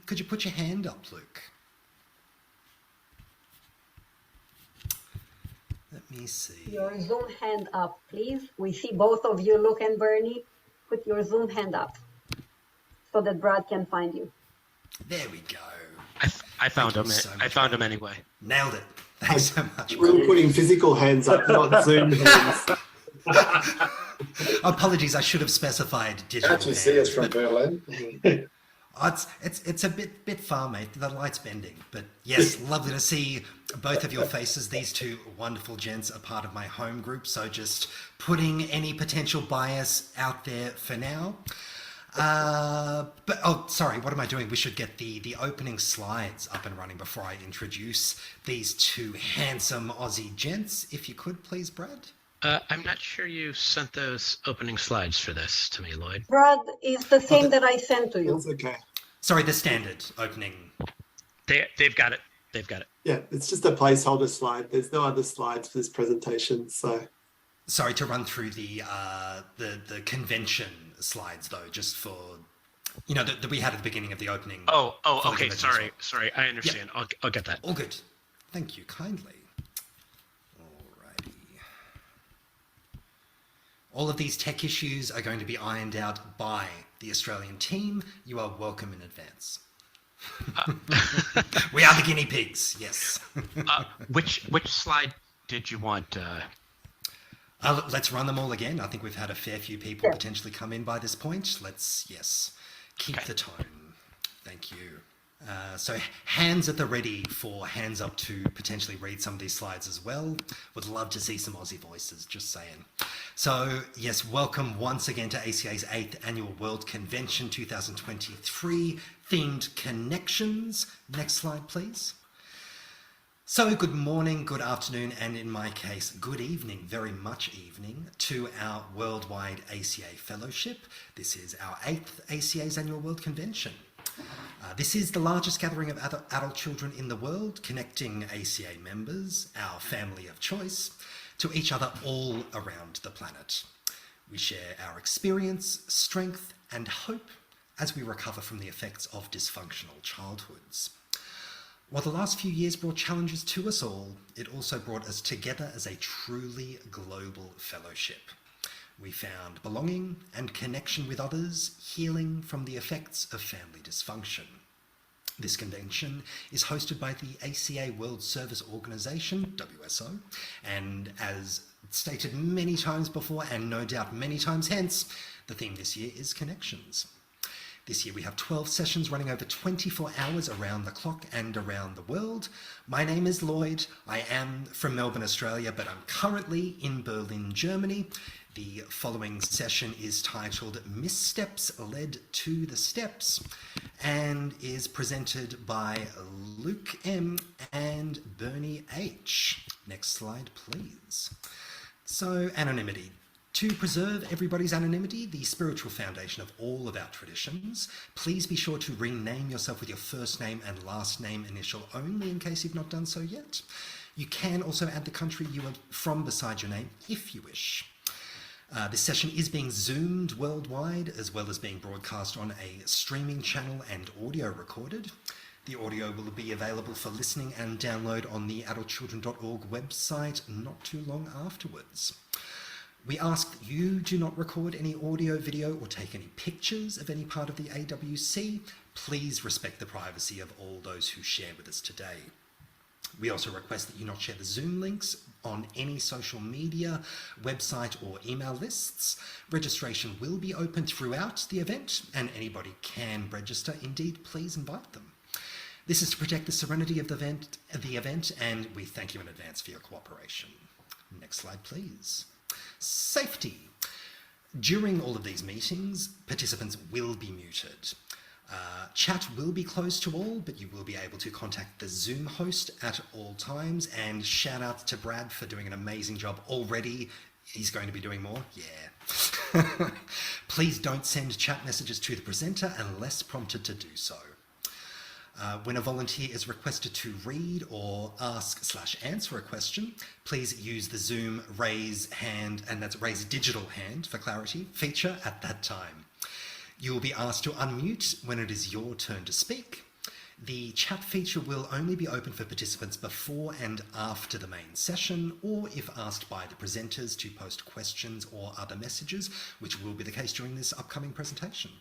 could you put your hand up, Luke? Let me see. Your Zoom hand up, please. We see both of you, Luke and Bernie. Put your Zoom hand up so that Brad can find you. There we go. I found him. So I found him anyway. Nailed it. Thanks so much. We're putting physical hands up, not Zoom hands. Apologies, I should have specified digital. Can't you see us from Berlin? It's a bit far, mate. The light's bending. But yes, lovely to see both of your faces. These two wonderful gents are part of my home group, so just putting any potential bias out there for now. Sorry, what am I doing? We should get the opening slides up and running before I introduce these two handsome Aussie gents. If you could, please, Brad. I'm not sure you sent those opening slides for this to me, Lloyd. Brad, is the same that I sent to you. That's okay. Sorry, the standard opening. They've got it. They've got it. Yeah, it's just a placeholder slide. There's no other slides for this presentation, so. Sorry to run through the convention slides though, just for that we had at the beginning of the opening. Oh, okay. Sorry. I understand. Yep. I'll get that. All good. Thank you kindly. Alrighty. All of these tech issues are going to be ironed out by the Australian team. You are welcome in advance. We are the guinea pigs. Yes. Which slide did you want? Let's run them all again. I think we've had a fair few people potentially come in by this point. Let's, keep the tone. Thank you. So hands at the ready for hands up to potentially read some of these slides as well. Would love to see some Aussie voices, just saying. So yes, welcome once again to ACA's 8th Annual World Convention 2023, themed Connections. Next slide, please. So good morning, good afternoon, and in my case, good evening, very much evening, to our worldwide ACA fellowship. This is our 8th ACA's Annual World Convention. This is the largest gathering of adult children in the world, connecting ACA members, our family of choice, to each other all around the planet. We share our experience, strength, and hope as we recover from the effects of dysfunctional childhoods. While the last few years brought challenges to us all, it also brought us together as a truly global fellowship. We found belonging and connection with others, healing from the effects of family dysfunction. This convention is hosted by the ACA World Service Organization, WSO, and as stated many times before, and no doubt many times hence, the theme this year is Connections. This year we have 12 sessions running over 24 hours around the clock and around the world. My name is Lloyd. I am from Melbourne, Australia, but I'm currently in Berlin, Germany. The following session is titled Missteps Led to the Steps and is presented by Luke M. and Bernie H. Next slide, please. So, anonymity. To preserve everybody's anonymity, the spiritual foundation of all of our traditions, please be sure to rename yourself with your first name and last name initial only in case you've not done so yet. You can also add the country you are from beside your name if you wish. This session is being zoomed worldwide as well as being broadcast on a streaming channel and audio recorded. The audio will be available for listening and download on the adultchildren.org website not too long afterwards. We ask you do not record any audio, video, or take any pictures of any part of the AWC. Please respect the privacy of all those who share with us today. We also request that you not share the Zoom links on any social media, website, or email lists. Registration will be open throughout the event, and anybody can register. Indeed, please invite them. This is to protect the serenity of the event, and we thank you in advance for your cooperation. Next slide, please. Safety. During all of these meetings, participants will be muted. Chat will be closed to all, but you will be able to contact the Zoom host at all times, and shout out to Brad for doing an amazing job already. He's going to be doing more. Yeah. Please don't send chat messages to the presenter unless prompted to do so. When a volunteer is requested to read or ask/answer a question, please use the Zoom raise hand, and that's raise digital hand for clarity, feature at that time. You will be asked to unmute when it is your turn to speak. The chat feature will only be open for participants before and after the main session, or if asked by the presenters to post questions or other messages, which will be the case during this upcoming presentation.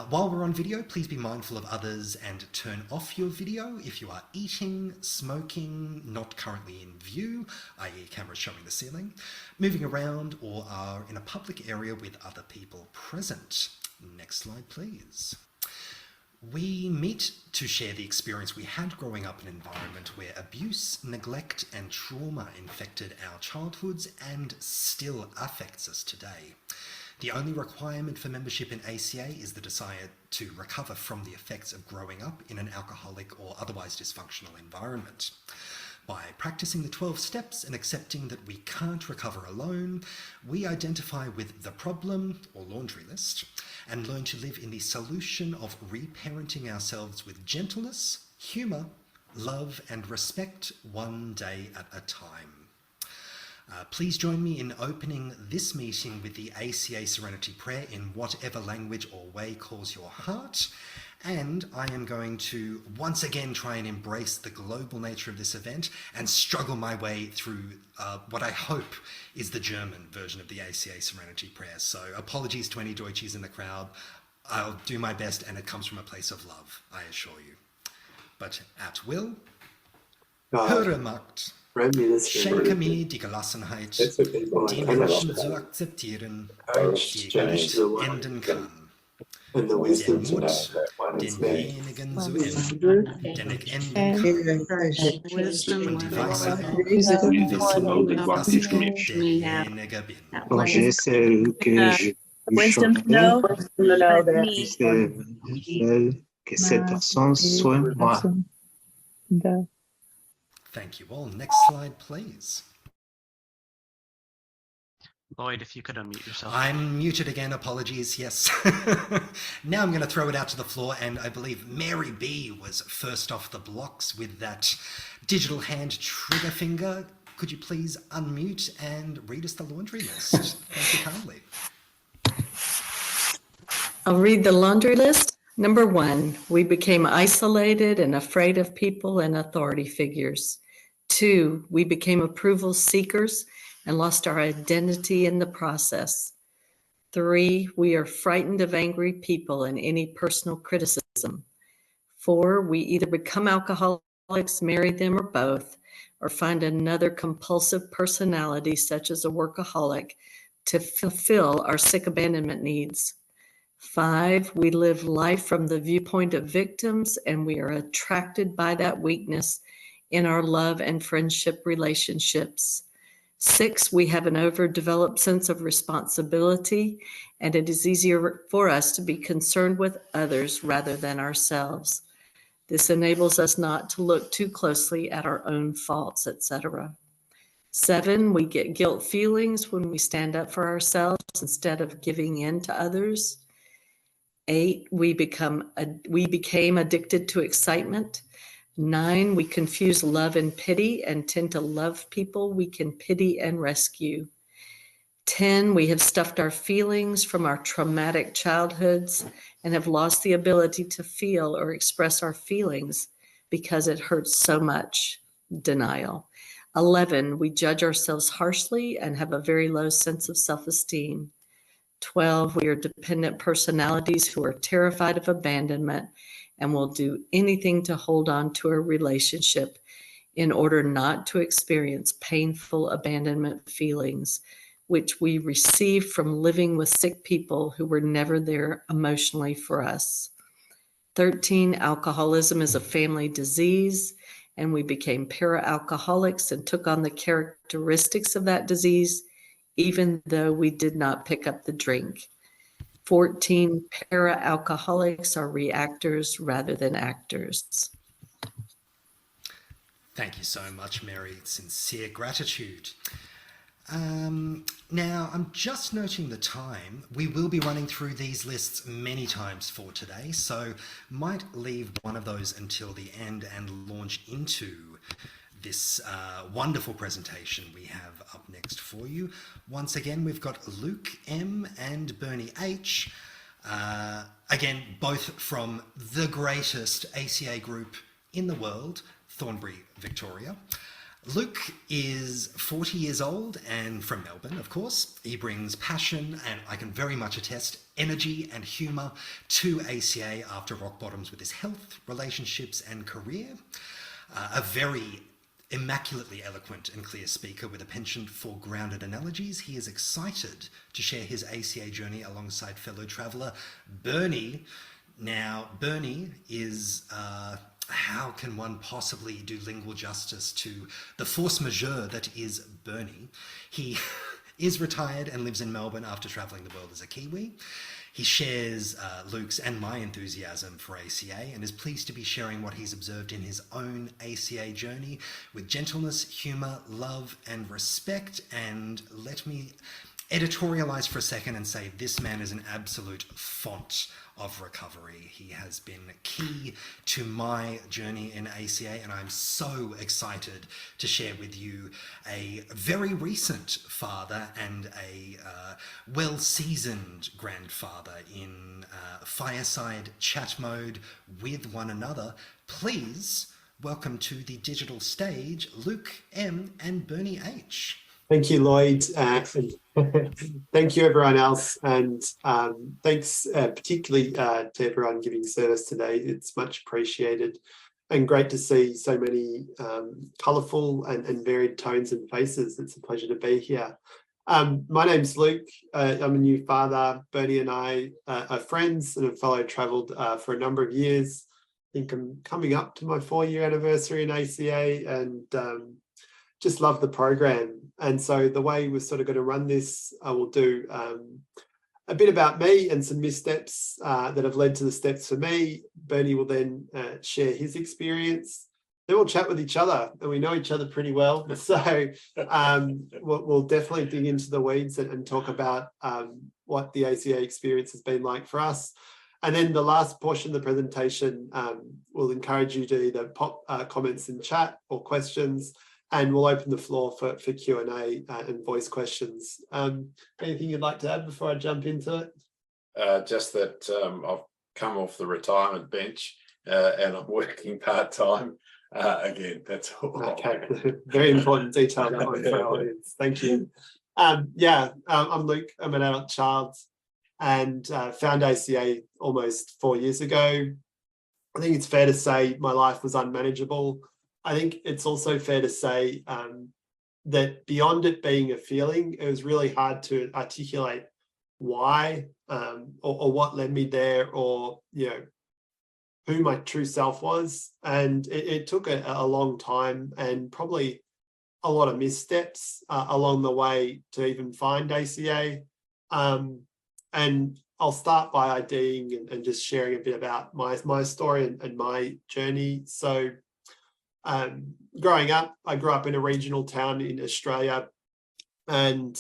While we're on video, please be mindful of others and turn off your video if you are eating, smoking, not currently in view, i.e. cameras showing the ceiling, moving around, or are in a public area with other people present. Next slide, please. We meet to share the experience we had growing up in an environment where abuse, neglect, and trauma infected our childhoods and still affects us today. The only requirement for membership in ACA is the desire to recover from the effects of growing up in an alcoholic or otherwise dysfunctional environment. By practicing the 12 steps and accepting that we can't recover alone, we identify with the problem or laundry list and learn to live in the solution of reparenting ourselves with gentleness, humour, love, and respect one day at a time. Please join me in opening this meeting with the ACA Serenity Prayer in whatever language or way calls your heart. And I am going to once again try and embrace the global nature of this event and struggle my way through what I hope is the German version of the ACA Serenity Prayer. So apologies to any Deutschies in the crowd. I'll do my best, and it comes from a place of love, I assure you. But at will, höre Macht, schenke mir die Gelassenheit, die Menschen zu akzeptieren, die ich nicht enden kann. And the Den wisdom to know Mut, that one is there. denjenigen zu enden, den ich enden kann. Wisdom Und die and Weisheit, Wisdom dass ich derjenige bin. quand j'ai celle que je Wisdom to know that me, celle que cette personne soit moi. Thank you all. Next slide, please. Lloyd, if you could unmute yourself. I'm muted again, apologies, yes. Now I'm going to throw it out to the floor, and I believe Mary B was first off the blocks with that digital hand trigger finger. Could you please unmute and read us the laundry list? Thank you kindly. I'll read the laundry list. Number 1, we became isolated and afraid of people and authority figures. 2, we became approval seekers and lost our identity in the process. 3, we are frightened of angry people and any personal criticism. 4, we either become alcoholics, marry them, or both, or find another compulsive personality, such as a workaholic, to fulfill our sick abandonment needs. 5, we live life from the viewpoint of victims, and we are attracted by that weakness in our love and friendship relationships. 6, we have an overdeveloped sense of responsibility, and it is easier for us to be concerned with others rather than ourselves. This enables us not to look too closely at our own faults, etc. 7, we get guilt feelings when we stand up for ourselves instead of giving in to others. 8, we became addicted to excitement. 9, we confuse love and pity and tend to love people we can pity and rescue. 10, we have stuffed our feelings from our traumatic childhoods and have lost the ability to feel or express our feelings because it hurts so much. Denial. 11, we judge ourselves harshly and have a very low sense of self-esteem. 12, we are dependent personalities who are terrified of abandonment and will do anything to hold on to a relationship in order not to experience painful abandonment feelings, which we received from living with sick people who were never there emotionally for us. 13, alcoholism is a family disease, and we became para-alcoholics and took on the characteristics of that disease, even though we did not pick up the drink. 14, para-alcoholics are reactors rather than actors. Thank you so much, Mary. Sincere gratitude. Now, I'm just noting the time. We will be running through these lists many times for today, so might leave one of those until the end and launch into this wonderful presentation we have up next for you. Once again, we've got Luke M and Bernie H. Again, both from the greatest ACA group in the world, Thornbury, Victoria. Luke is 40 years old and from Melbourne, of course. He brings passion and, I can very much attest, energy and humour to ACA after rock bottoms with his health, relationships and career. A very immaculately eloquent and clear speaker with a penchant for grounded analogies, he is excited to share his ACA journey alongside fellow traveller Bernie. Now, Bernie is, how can one possibly do lingual justice to the force majeure that is Bernie? He is retired and lives in Melbourne after travelling the world as a Kiwi. He shares Luke's and my enthusiasm for ACA and is pleased to be sharing what he's observed in his own ACA journey with gentleness, humour, love and respect. And let me editorialise for a second and say this man is an absolute font of recovery. He has been key to my journey in ACA, and I'm so excited to share with you a very recent father and a well-seasoned grandfather in fireside chat mode with one another. Please welcome to the digital stage Luke M and Bernie H. Thank you, Lloyd. Thank you, everyone else. And thanks particularly to everyone giving service today. It's much appreciated and great to see so many colourful and varied tones and faces. It's a pleasure to be here. My name's Luke. I'm a new father. Bernie and I are friends and have travelled for a number of years. I think I'm coming up to my 4-year anniversary in ACA and just love the program. And so the way we're sort of going to run this, I will do a bit about me and some missteps that have led to the steps for me. Bernie will then share his experience. Then we'll chat with each other, and we know each other pretty well. So we'll definitely dig into the weeds and talk about what the ACA experience has been like for us. And then the last portion of the presentation will encourage you to either pop comments in chat or questions, and we'll open the floor for Q&A and voice questions. Anything you'd like to add before I jump into it? Just that I've come off the retirement bench and I'm working part-time. Again, that's all. Okay, very important detail that one for our audience. Thank you. I'm Luke. I'm an adult child and found ACA almost 4 years ago. I think it's fair to say my life was unmanageable. I think it's also fair to say that beyond it being a feeling, it was really hard to articulate why or what led me there, or who my true self was. And it took a long time and probably a lot of missteps along the way to even find ACA. And I'll start by IDing and just sharing a bit about my story and my journey. So growing up, I grew up in a regional town in Australia, and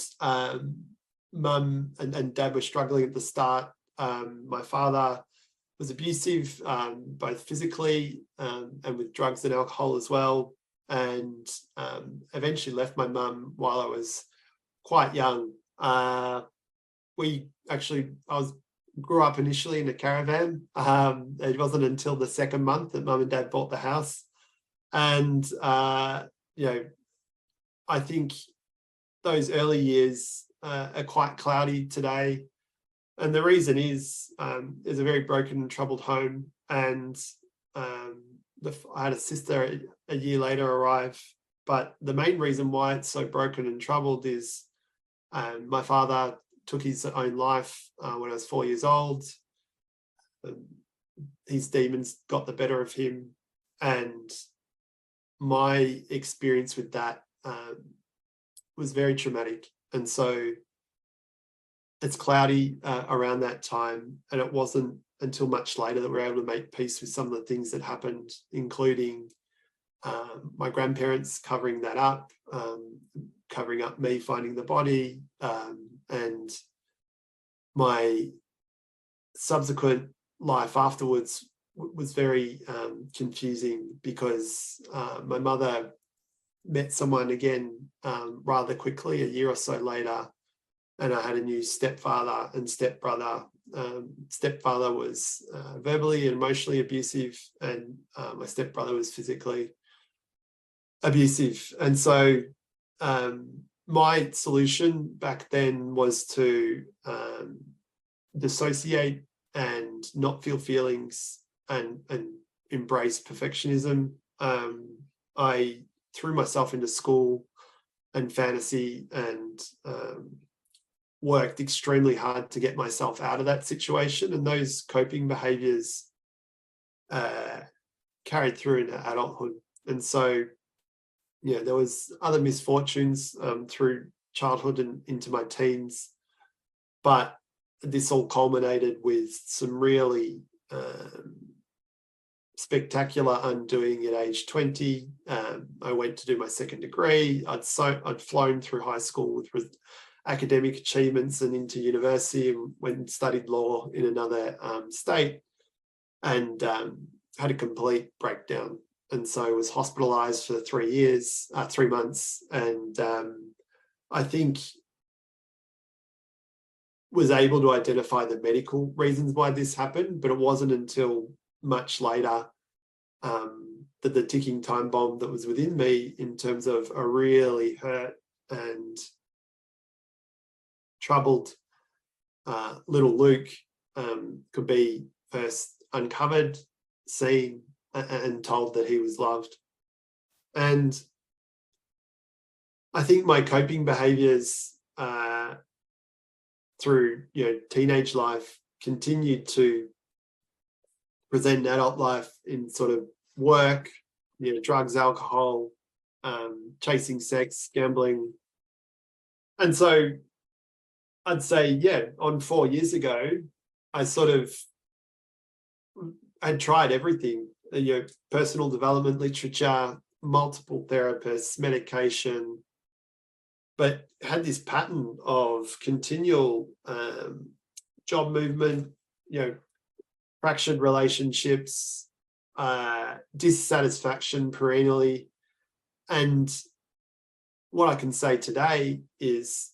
mum and dad were struggling at the start. My father was abusive, both physically and with drugs and alcohol as well, and eventually left my mum while I was quite young. I grew up initially in a caravan. It wasn't until the second month that mum and dad bought the house. And, I think those early years are quite cloudy today. And the reason is a very broken and troubled home. And I had a sister a year later arrive. But the main reason why it's so broken and troubled is my father took his own life when I was 4 years old. His demons got the better of him. And my experience with that was very traumatic. And so it's cloudy around that time. And it wasn't until much later that we were able to make peace with some of the things that happened, including my grandparents covering that up, covering up me finding the body, and my subsequent life afterwards was very confusing, because my mother met someone again rather quickly, a year or so later, and I had a new stepfather and stepbrother stepfather was verbally and emotionally abusive, and my stepbrother was physically abusive. And so my solution back then was to dissociate and not feel feelings and embrace perfectionism. I threw myself into school and fantasy and worked extremely hard to get myself out of that situation, and those coping behaviors carried through into adulthood. And so, yeah, there was other misfortunes through childhood and into my teens, but this all culminated with some really spectacular undoing at age 20. I went to do my second degree. I'd flown through high school with academic achievements and into university, and went and studied law in another state, and had a complete breakdown. And so I was hospitalized for 3 months, and I think was able to identify the medical reasons why this happened, but it wasn't until much later that the ticking time bomb that was within me, in terms of a really hurt and troubled little Luke, could be first uncovered, seen, and told that he was loved. And I think my coping behaviors through teenage life continued to present in adult life in sort of work, drugs, alcohol, chasing sex, gambling. And so I'd say, on 4 years ago, I sort of had tried everything, personal development literature, multiple therapists, medication, but had this pattern of continual job movement, fractured relationships, dissatisfaction perennially. And what I can say today is,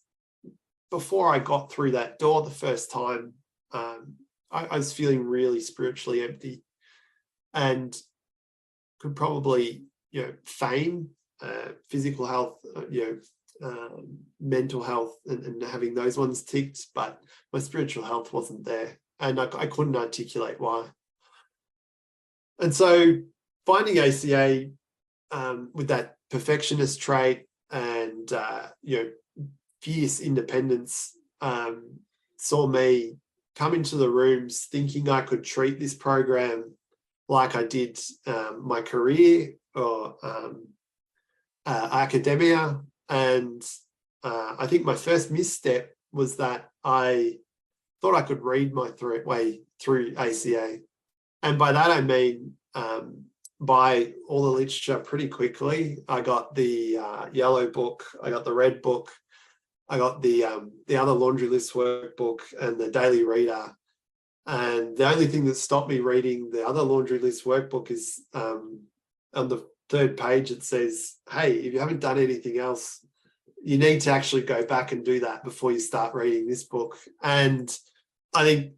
before I got through that door the first time, I was feeling really spiritually empty, and could probably, feign physical health, mental health, and having those ones ticked, but my spiritual health wasn't there, and I couldn't articulate why. And so finding ACA with that perfectionist trait and fierce independence saw me come into the rooms thinking I could treat this program like I did my career or academia. And I think my first misstep was that I thought I could read my way through ACA. And by that, I mean, buy all the literature pretty quickly. I got the yellow book, I got the red book, I got the other laundry list workbook and the daily reader. And the only thing that stopped me reading the other laundry list workbook is on the third page, it says, hey, if you haven't done anything else, you need to actually go back and do that before you start reading this book. And I think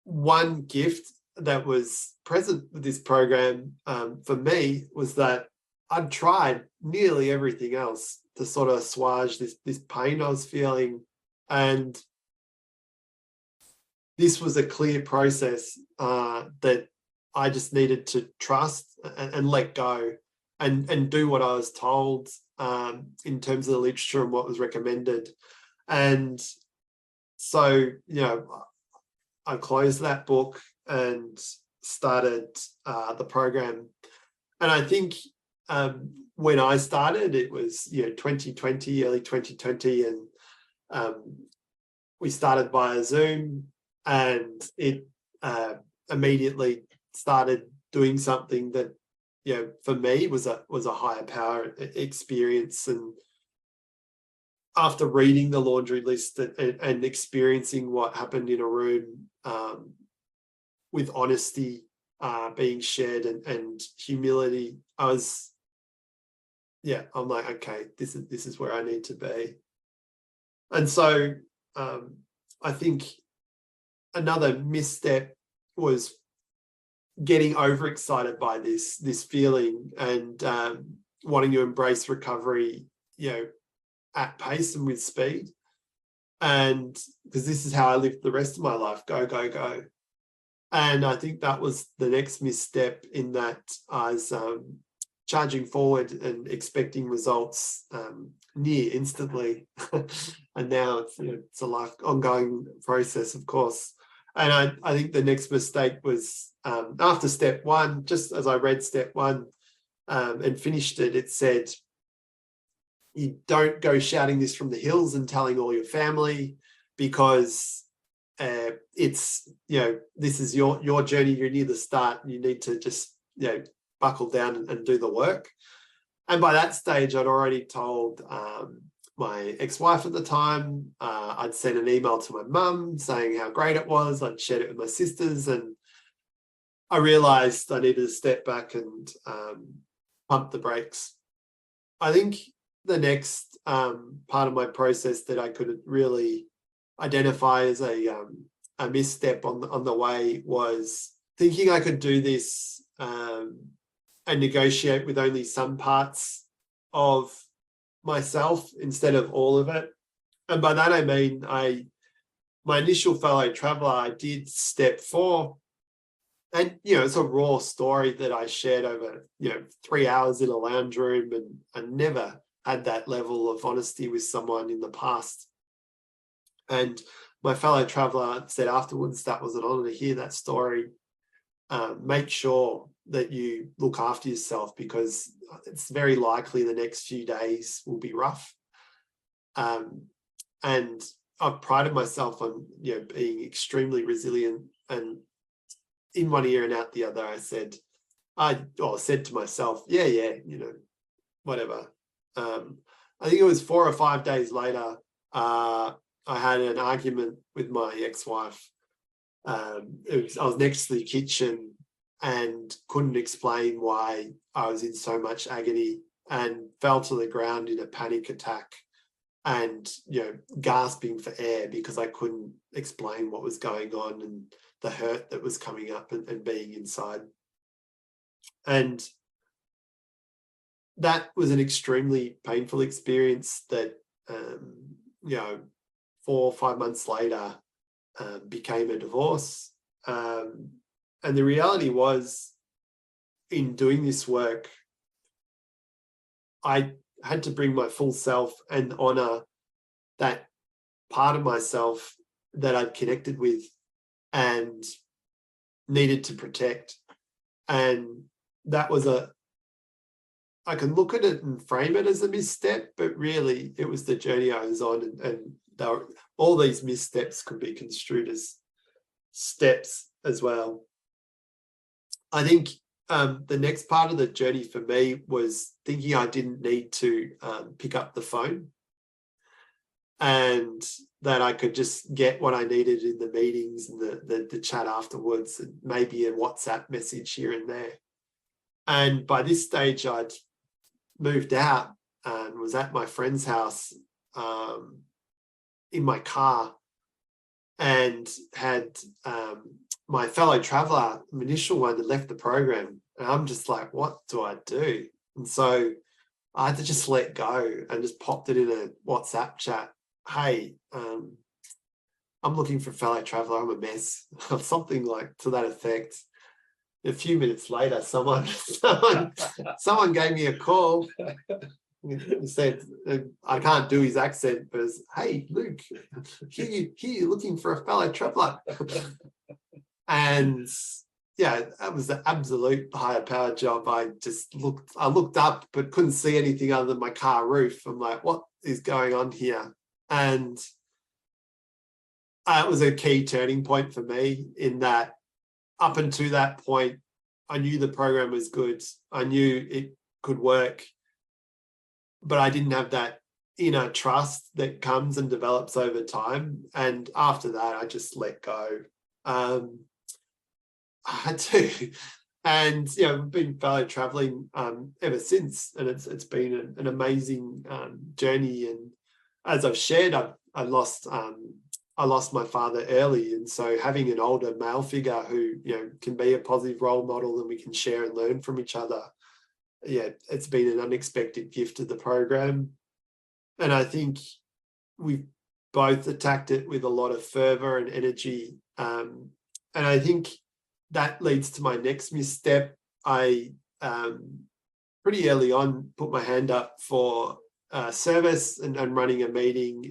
one gift that was present with this program for me was that I'd tried nearly everything else to sort of assuage this pain I was feeling. And this was a clear process that I just needed to trust and let go and do what I was told in terms of the literature and what was recommended. And so, I closed that book and started the program. And I think when I started, it was 2020, early 2020, and we started via Zoom, and it immediately started doing something that for me was a higher power experience. And after reading the laundry list and experiencing what happened in a room with honesty being shared and humility, I'm like, okay, this is where I need to be. And so I think another misstep was getting overexcited by this feeling and wanting to embrace recovery, at pace and with speed. And because this is how I lived the rest of my life, go, go, go. And I think that was the next misstep, in that I was charging forward and expecting results near instantly. And now it's a life ongoing process, of course. And I think the next mistake was after step one, just as I read step one and finished it, it said, you don't go shouting this from the hills and telling all your family, because it's, this is your journey. You're near the start. You need to just, buckle down and do the work. And by that stage, I'd already told my ex-wife at the time. I'd sent an email to my mum saying how great it was. I'd shared it with my sisters, and I realized I needed to step back and pump the brakes. I think the next part of my process that I could really identify as a misstep on the way was thinking I could do this and negotiate with only some parts of myself instead of all of it. And by that I mean my initial fellow traveler, I did step 4. And, it's a raw story that I shared over, 3 hours in a lounge room, and I never had that level of honesty with someone in the past. And my fellow traveler said afterwards, that was an honor to hear that story. Make sure that you look after yourself, because it's very likely the next few days will be rough. And I've prided myself on, being extremely resilient. And in one ear and out the other, I said to myself, yeah, whatever. I think it was 4 or 5 days later, I had an argument with my ex-wife. I was next to the kitchen and couldn't explain why I was in so much agony, and fell to the ground in a panic attack and, gasping for air because I couldn't explain what was going on and the hurt that was coming up and being inside. And that was an extremely painful experience that, 4 or 5 months later, became a divorce. And the reality was, in doing this work, I had to bring my full self and honor that part of myself that I'd connected with and needed to protect. And that was I can look at it and frame it as a misstep, but really it was the journey I was on, and all these missteps could be construed as steps as well. I think the next part of the journey for me was thinking I didn't need to pick up the phone, and that I could just get what I needed in the meetings and the chat afterwards, and maybe a WhatsApp message here and there. And by this stage, I'd moved out and was at my friend's house in my car, and had my fellow traveler, the initial one, that left the program. And I'm just like, what do I do? And so I had to just let go and just popped it in a WhatsApp chat. Hey, I'm looking for a fellow traveler. I'm a mess. Something like to that effect. A few minutes later, someone gave me a call. He said, I can't do his accent, but it's, hey, Luke, here you're looking for a fellow traveler. And yeah, that was the absolute higher power job. I looked up, but couldn't see anything other than my car roof. I'm like, what is going on here? And it was a key turning point for me, in that up until that point, I knew the program was good. I knew it could work, but I didn't have that inner trust that comes and develops over time. And after that, I just let go. I had to. And we've been fellow traveling ever since, and it's been an amazing journey. And as I've shared, I lost I lost my father early, and so having an older male figure who, can be a positive role model and we can share and learn from each other, it's been an unexpected gift of the program. And I think we've both attacked it with a lot of fervor and energy. And I think that leads to my next misstep. I pretty early on put my hand up for service and running a meeting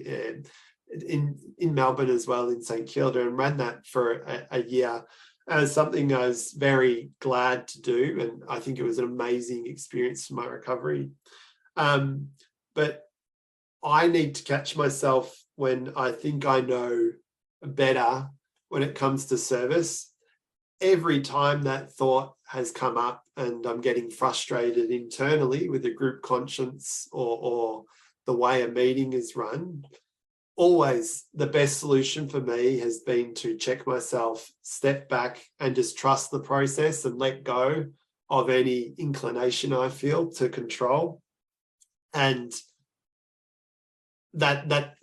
in Melbourne as well, in St Kilda, and ran that for a year. As something I was very glad to do, and I think it was an amazing experience for my recovery. But I need to catch myself when I think I know better when it comes to service. Every time that thought has come up and I'm getting frustrated internally with the group conscience or the way a meeting is run, always the best solution for me has been to check myself, step back, and just trust the process and let go of any inclination I feel to control. And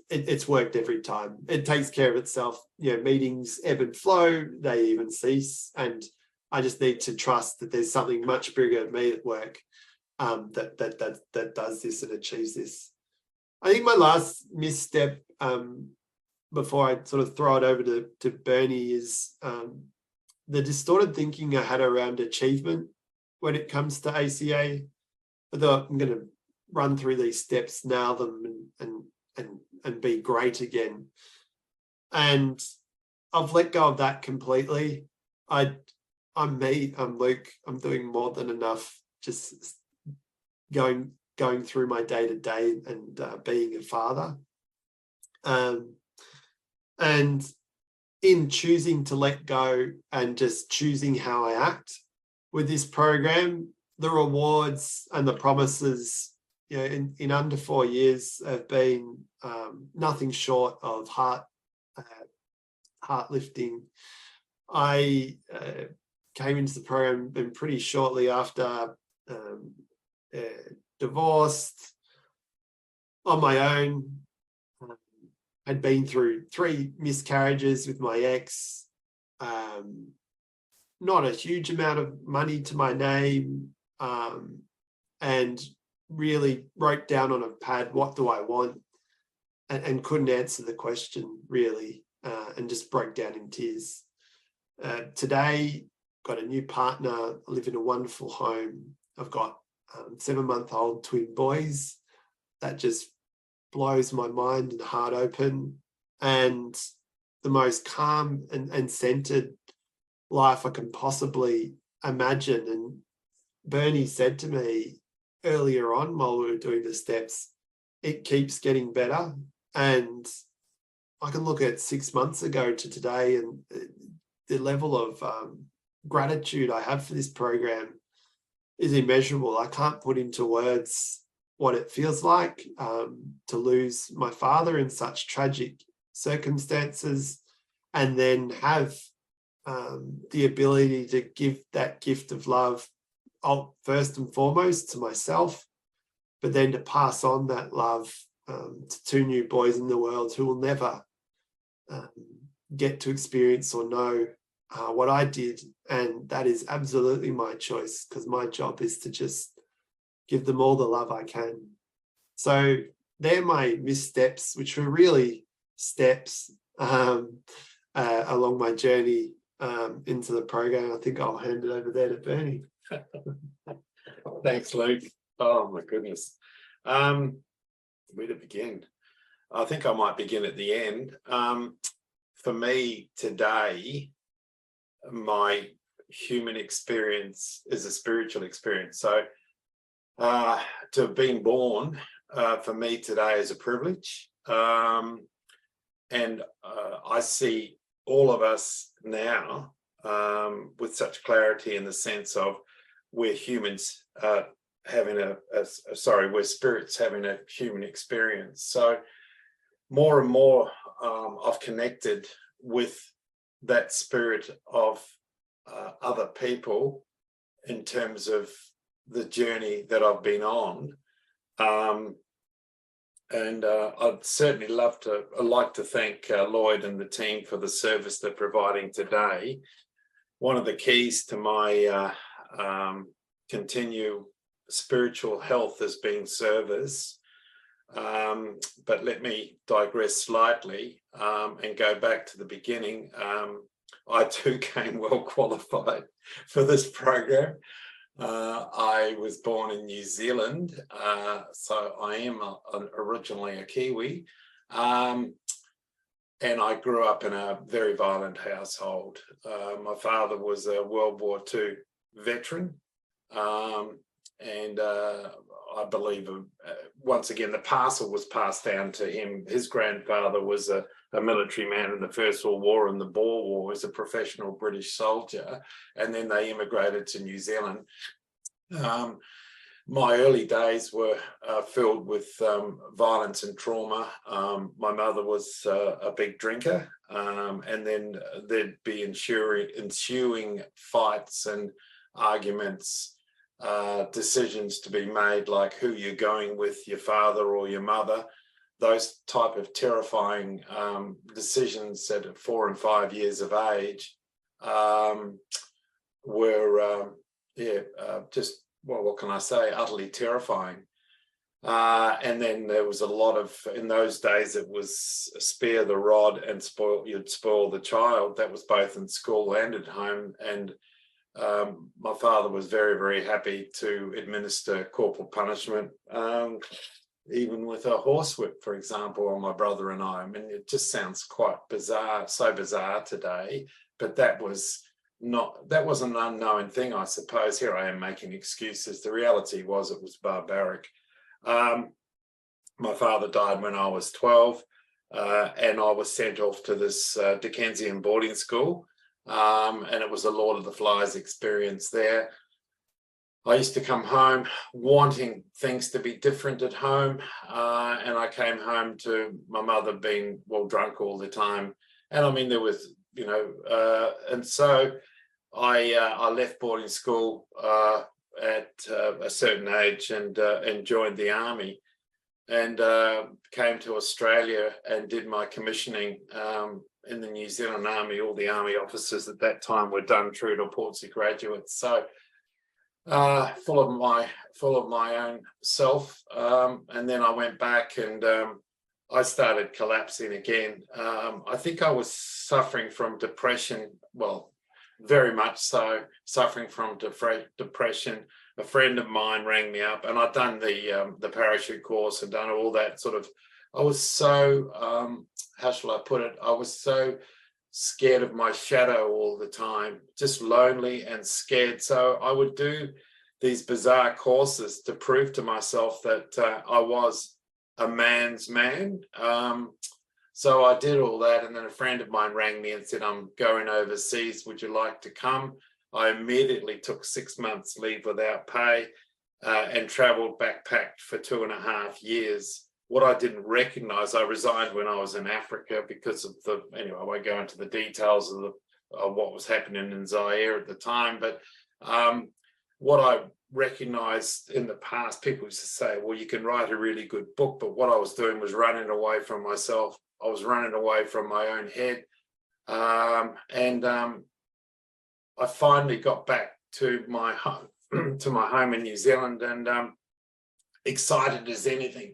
it's worked every time. It takes care of itself. Meetings ebb and flow, they even cease. And I just need to trust that there's something much bigger than me at work that does this and achieves this. I think my last misstep, before I sort of throw it over to Bernie, is the distorted thinking I had around achievement when it comes to ACA. I thought I'm going to run through these steps, nail them, and be great again. And I've let go of that completely. I'm me, I'm Luke, I'm doing more than enough, just going through my day-to-day and being a father. And in choosing to let go and just choosing how I act with this program, the rewards and the promises, in under 4 years have been nothing short of heart lifting. I came into the program and pretty shortly after divorced on my own. Had been through 3 miscarriages with my ex, not a huge amount of money to my name, and really wrote down on a pad, what do I want? And couldn't answer the question really, and just broke down in tears. Today, got a new partner, I live in a wonderful home. I've got 7-month-old twin boys. That just blows my mind and heart open, and the most calm and centered life I can possibly imagine. And Bernie said to me earlier on while we were doing the steps, it keeps getting better. And I can look at 6 months ago to today, and the level of gratitude I have for this program is immeasurable. I can't put into words what it feels like to lose my father in such tragic circumstances, and then have the ability to give that gift of love, first and foremost to myself, but then to pass on that love to 2 new boys in the world who will never get to experience or know what I did. And that is absolutely my choice, because my job is to just give them all the love I can. So they're my missteps, which were really steps along my journey into the program. I think I'll hand it over there to Bernie. Thanks, Luke. Oh my goodness. Where to begin? I think I might begin at the end. For me today, my human experience is a spiritual experience. So to have been born for me today is a privilege. And I see all of us now with such clarity, in the sense of we're humans having we're spirits having a human experience. So more and more I've connected with that spirit of other people in terms of the journey that I've been on. And I'd certainly like to thank Lloyd and the team for the service they're providing today. One of the keys to my continued spiritual health has been service. But let me digress slightly and go back to the beginning. I too came well qualified for this program. I was born in New Zealand, so I am originally a Kiwi, and I grew up in a very violent household. My father was a World War II veteran, and I believe, once again, the parcel was passed down to him. His grandfather was a military man in the First World War and the Boer War, as a professional British soldier, and then they immigrated to New Zealand. My early days were filled with violence and trauma. My mother was a big drinker, and then there'd be ensuing fights and arguments, decisions to be made, like who you're going with, your father or your mother. Those type of terrifying decisions at 4 and 5 years of age were just, well, what can I say, utterly terrifying. And then there was a lot of, in those days, it was spare the rod and you'd spoil the child. That was both in school and at home. And my father was very, very happy to administer corporal punishment, even with a horsewhip, for example, on my brother and I. I mean, it just sounds quite bizarre, so bizarre today, but that was an unknown thing, I suppose. Here I am making excuses. The reality was it was barbaric. My father died when I was 12, and I was sent off to this Dickensian boarding school, and it was a Lord of the Flies experience there. I used to come home wanting things to be different at home, and I came home to my mother being, well, drunk all the time. And I mean, there was, and so I left boarding school at a certain age and joined the army, and came to Australia and did my commissioning in the New Zealand Army. All the army officers at that time were done through to Portsea graduates. So full of my own self, and then I went back and I started collapsing again. I think I was suffering from depression, well, very much so, suffering from depression. A friend of mine rang me up, and I'd done the parachute course and done all that sort of. I was so how shall I put it? I was so scared of my shadow all the time, just lonely and scared. So I would do these bizarre courses to prove to myself that I was a man's man. So I did all that, and then a friend of mine rang me and said, "I'm going overseas. Would you like to come?" I immediately took 6 months leave without pay and traveled backpacked for 2.5 years. What I didn't recognize, I resigned when I was in Africa because of anyway, I won't go into the details of what was happening in Zaire at the time, but what I recognized in the past, people used to say, well, you can write a really good book, but what I was doing was running away from myself. I was running away from my own head. And I finally got back to my home, in New Zealand, and excited as anything,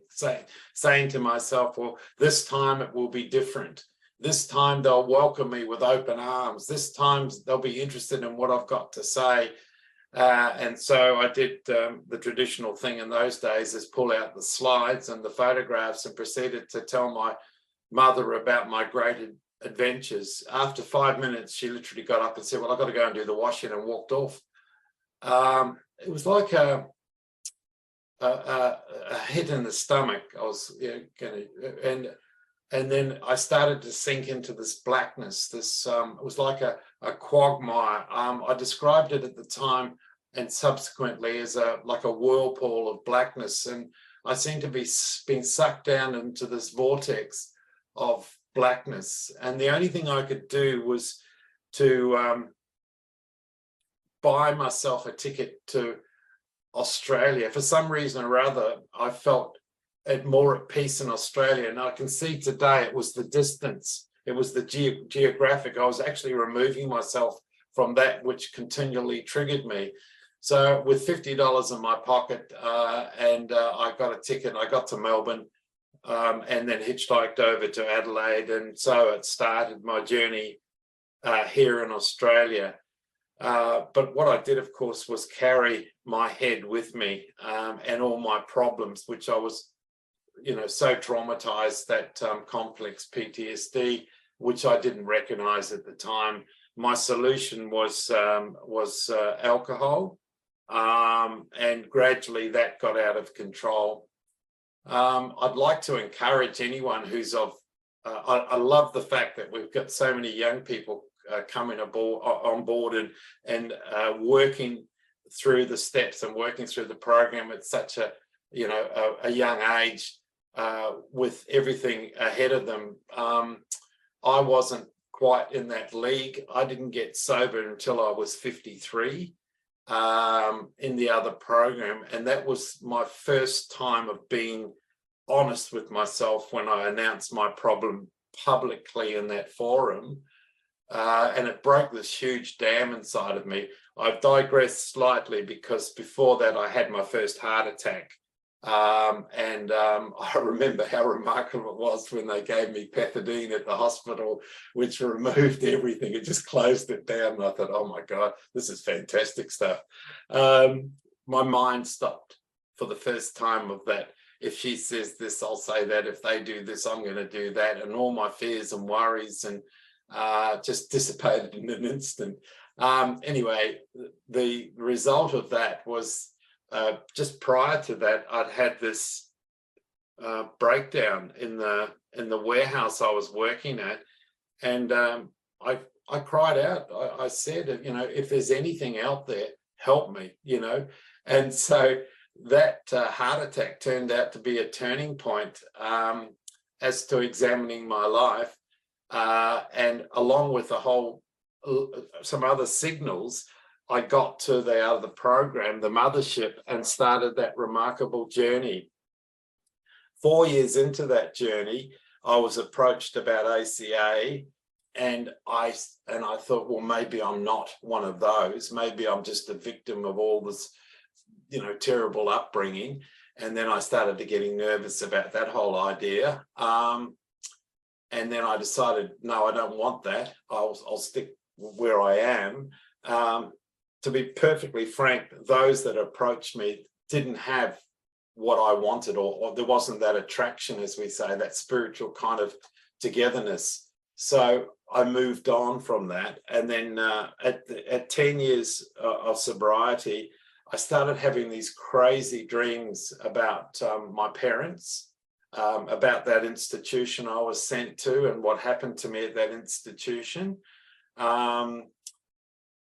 saying to myself, well, this time it will be different. This time they'll welcome me with open arms. This time they'll be interested in what I've got to say. And so I did the traditional thing in those days, is pull out the slides and the photographs and proceeded to tell my mother about my great adventures. After 5 minutes, she literally got up and said, well, I've got to go and do the washing, and walked off. It was like a hit in the stomach. I was and then I started to sink into this blackness. This it was like a quagmire. I described it at the time and subsequently as like a whirlpool of blackness, and I seemed to be being sucked down into this vortex of blackness. And the only thing I could do was to buy myself a ticket to Australia. For some reason or other, I felt more at peace in Australia. And I can see today it was the distance, it was the geographic. I was actually removing myself from that which continually triggered me. So with $50 in my pocket, I got a ticket, I got to Melbourne, and then hitchhiked over to Adelaide. And so it started my journey here in Australia. But what I did, of course, was carry my head with me, and all my problems, which I was, so traumatized, that complex PTSD, which I didn't recognize at the time. My solution was alcohol, and gradually that got out of control. I'd like to encourage anyone who's I love the fact that we've got so many young people coming on board and working through the steps and working through the program at such a young age, with everything ahead of them. I wasn't quite in that league. I didn't get sober until I was 53 in the other program, and that was my first time of being honest with myself when I announced my problem publicly in that forum. And it broke this huge dam inside of me. I've digressed slightly because before that I had my first heart attack. I remember how remarkable it was when they gave me pethidine at the hospital, which removed everything. It just closed it down. And I thought, oh my God, this is fantastic stuff. My mind stopped for the first time of that. If she says this, I'll say that. If they do this, I'm going to do that. And all my fears and worries and just dissipated in an instant. Anyway, the result of that was just prior to that, I'd had this breakdown in the warehouse I was working at, and I cried out. I said, if there's anything out there, help me, And so that heart attack turned out to be a turning point as to examining my life, and along with some other signals, I got to the other program, the mothership, and started that remarkable journey. 4 years into that journey, I was approached about ACA, and I thought, well, maybe I'm not one of those. Maybe I'm just a victim of all this, terrible upbringing. And then I started to getting nervous about that whole idea. And then I decided, no, I don't want that. I'll stick where I am. To be perfectly frank, those that approached me didn't have what I wanted, or there wasn't that attraction, as we say, that spiritual kind of togetherness. So I moved on from that. And then at 10 years of sobriety, I started having these crazy dreams about my parents, about that institution I was sent to and what happened to me at that institution.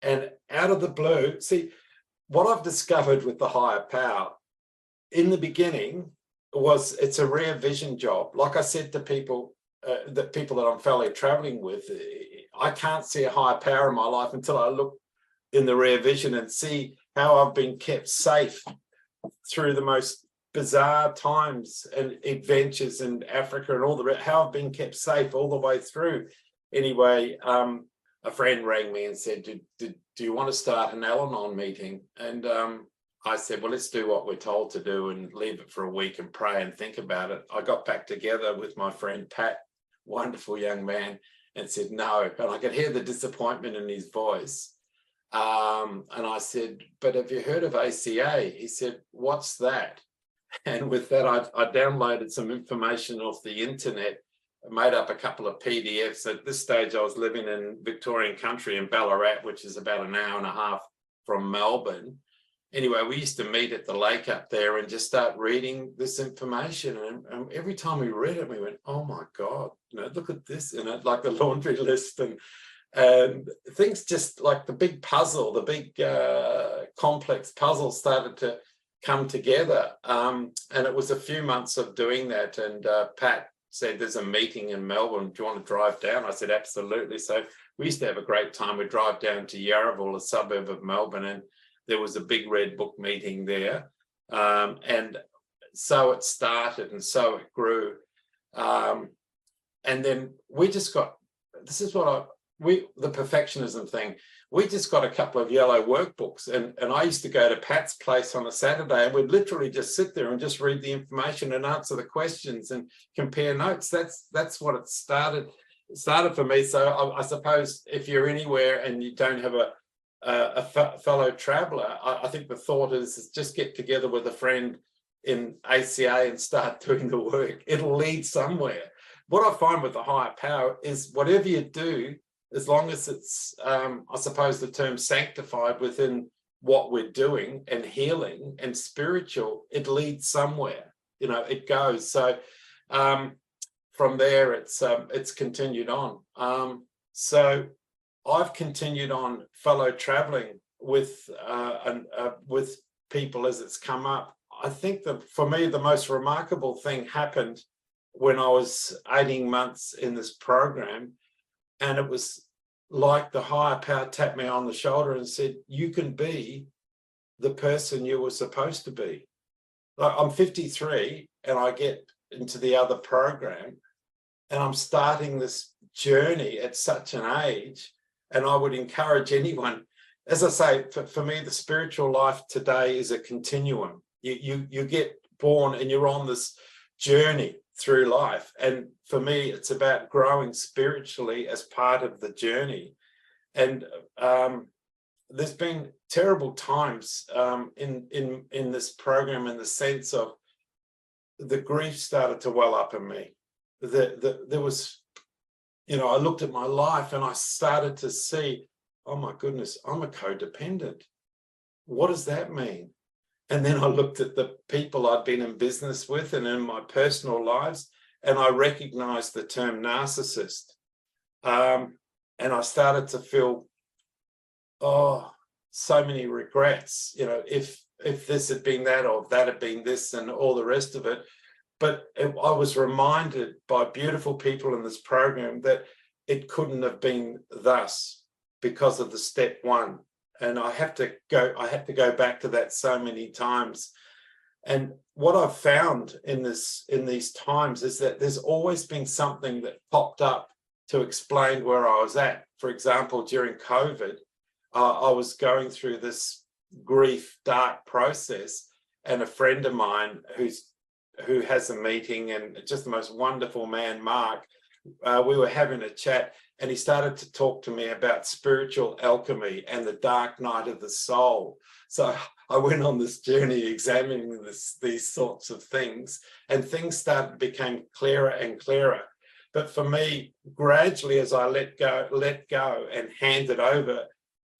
And out of the blue, see, what I've discovered with the higher power in the beginning it's a rare vision job. Like I said to people, that I'm fellow traveling with, I can't see a higher power in my life until I look in the rear vision and see how I've been kept safe through the most bizarre times and adventures in Africa and all how I've been kept safe all the way through. Anyway, a friend rang me and said, do you want to start an Al-Anon meeting? And I said, well, let's do what we're told to do and leave it for a week and pray and think about it. I got back together with my friend Pat, wonderful young man, and said no. And I could hear the disappointment in his voice. And I said, but have you heard of ACA? He said, what's that? And with that, I downloaded some information off the internet, made up a couple of PDFs. At this stage, I was living in Victorian country in Ballarat, which is about an hour and a half from Melbourne. Anyway, we used to meet at the lake up there and just start reading this information. And every time we read it, we went, oh my God, look at this, like the laundry list and things, just like the big puzzle, the big complex puzzle started to come together. And it was a few months of doing that. And Pat said, there's a meeting in Melbourne. Do you want to drive down? I said, absolutely. So we used to have a great time. We'd drive down to Yarraville, a suburb of Melbourne, and there was a big red book meeting there. And so it started and so it grew. And then we just got, this is what the perfectionism thing, we just got a couple of yellow workbooks, and I used to go to Pat's place on a Saturday and we'd literally just sit there and just read the information and answer the questions and compare notes. That's what it started for me. So I suppose if you're anywhere and you don't have a fellow traveler, I think the thought is just get together with a friend in ACA and start doing the work. It'll lead somewhere. What I find with the higher power is whatever you do, as long as it's, I suppose the term sanctified within what we're doing and healing and spiritual, it leads somewhere, you know, it goes. So from there, it's continued on. So I've continued on fellow traveling with people as it's come up. I think that for me, the most remarkable thing happened when I was 18 months in this program, and it was like the higher power tapped me on the shoulder and said, you can be the person you were supposed to be. Like, I'm 53 and I get into the other program and I'm starting this journey at such an age. And I would encourage anyone, as I say, for me, the spiritual life today is a continuum. You get born and you're on this journey through life, and for me it's about growing spiritually as part of the journey. And there's been terrible times in this program, in the sense of the grief started to well up in me. There was, you know, I looked at my life and I started to see, oh my goodness, I'm a codependent. What does that mean? And then I looked at the people I'd been in business with and in my personal lives, and I recognized the term narcissist. And I started to feel, oh, so many regrets, you know, if this had been that, or if that had been this, and all the rest of it. But I was reminded by beautiful people in this program that it couldn't have been thus because of the step one. And I had to go back to that so many times. And what I've found in these times is that there's always been something that popped up to explain where I was at. For example, during COVID, I was going through this grief, dark process, and a friend of mine who has a meeting, and just the most wonderful man, Mark, we were having a chat, and he started to talk to me about spiritual alchemy and the dark night of the soul. So I went on this journey examining these sorts of things, and things became clearer and clearer. But for me, gradually, as I let go and hand it over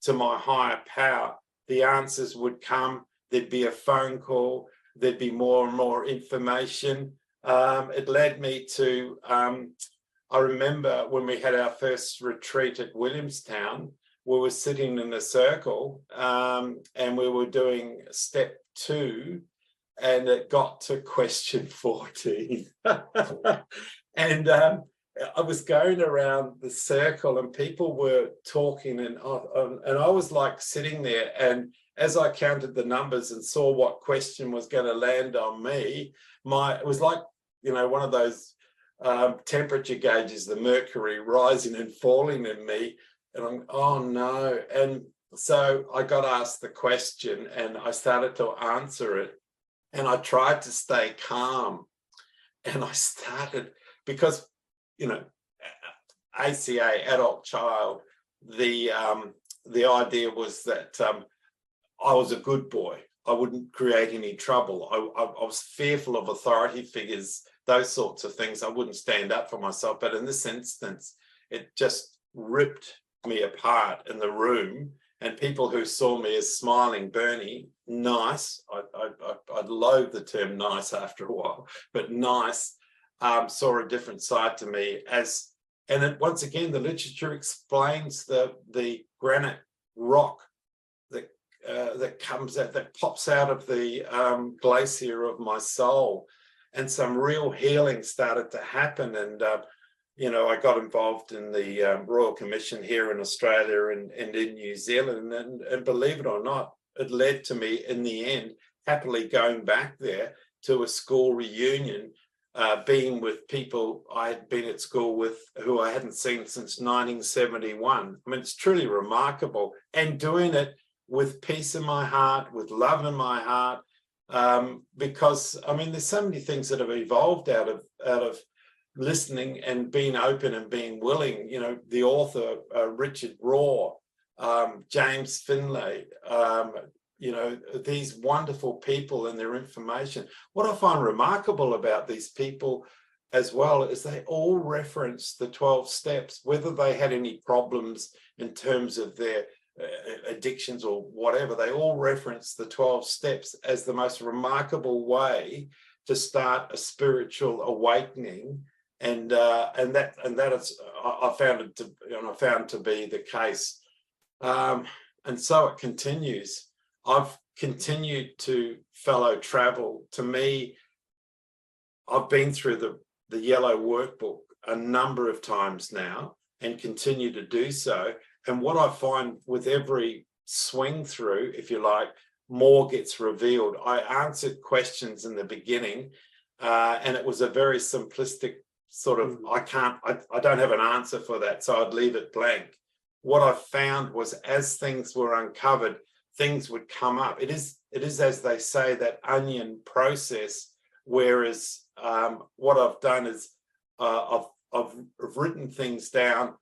to my higher power, the answers would come. There'd be a phone call. There'd be more and more information. It led me to, I remember when we had our first retreat at Williamstown, we were sitting in a circle and we were doing step 2, and it got to question 14. And I was going around the circle and people were talking, and I was like sitting there, and as I counted the numbers and saw what question was going to land on me, it was like, you know, one of those temperature gauges, the mercury rising and falling in me, and I'm, oh no. And so I got asked the question and I started to answer it, and I tried to stay calm, and I started, because, you know, ACA, adult child, the idea was that I was a good boy. I wouldn't create any trouble. I was fearful of authority figures, those sorts of things. I wouldn't stand up for myself. But in this instance, it just ripped me apart in the room. And people who saw me as smiling Bernie, nice, I'd loathe the term nice after a while, but nice, saw a different side to me. Once again, the literature explains the granite rock that comes out, that pops out of the glacier of my soul, and some real healing started to happen. And you know, I got involved in the Royal Commission here in Australia and in New Zealand, and believe it or not, it led to me in the end happily going back there to a school reunion, being with people I had been at school with who I hadn't seen since 1971. I mean, it's truly remarkable, and doing it with peace in my heart, with love in my heart, because I mean, there's so many things that have evolved out of listening and being open and being willing. You know, the author Richard Raw, James Finlay, you know, these wonderful people and their information. What I find remarkable about these people as well is they all reference the 12 steps, whether they had any problems in terms of their addictions or whatever. They all reference the 12 steps as the most remarkable way to start a spiritual awakening, and that is, I found to be the case, and so it continues. I've continued to fellow travel. To me, I've been through the yellow workbook a number of times now and continue to do so. And what I find with every swing through, if you like, more gets revealed. I answered questions in the beginning, and it was a very simplistic sort of, I don't have an answer for that, so I'd leave it blank. What I found was, as things were uncovered, things would come up. It is, as they say, that onion process. Whereas what I've done is I've written things down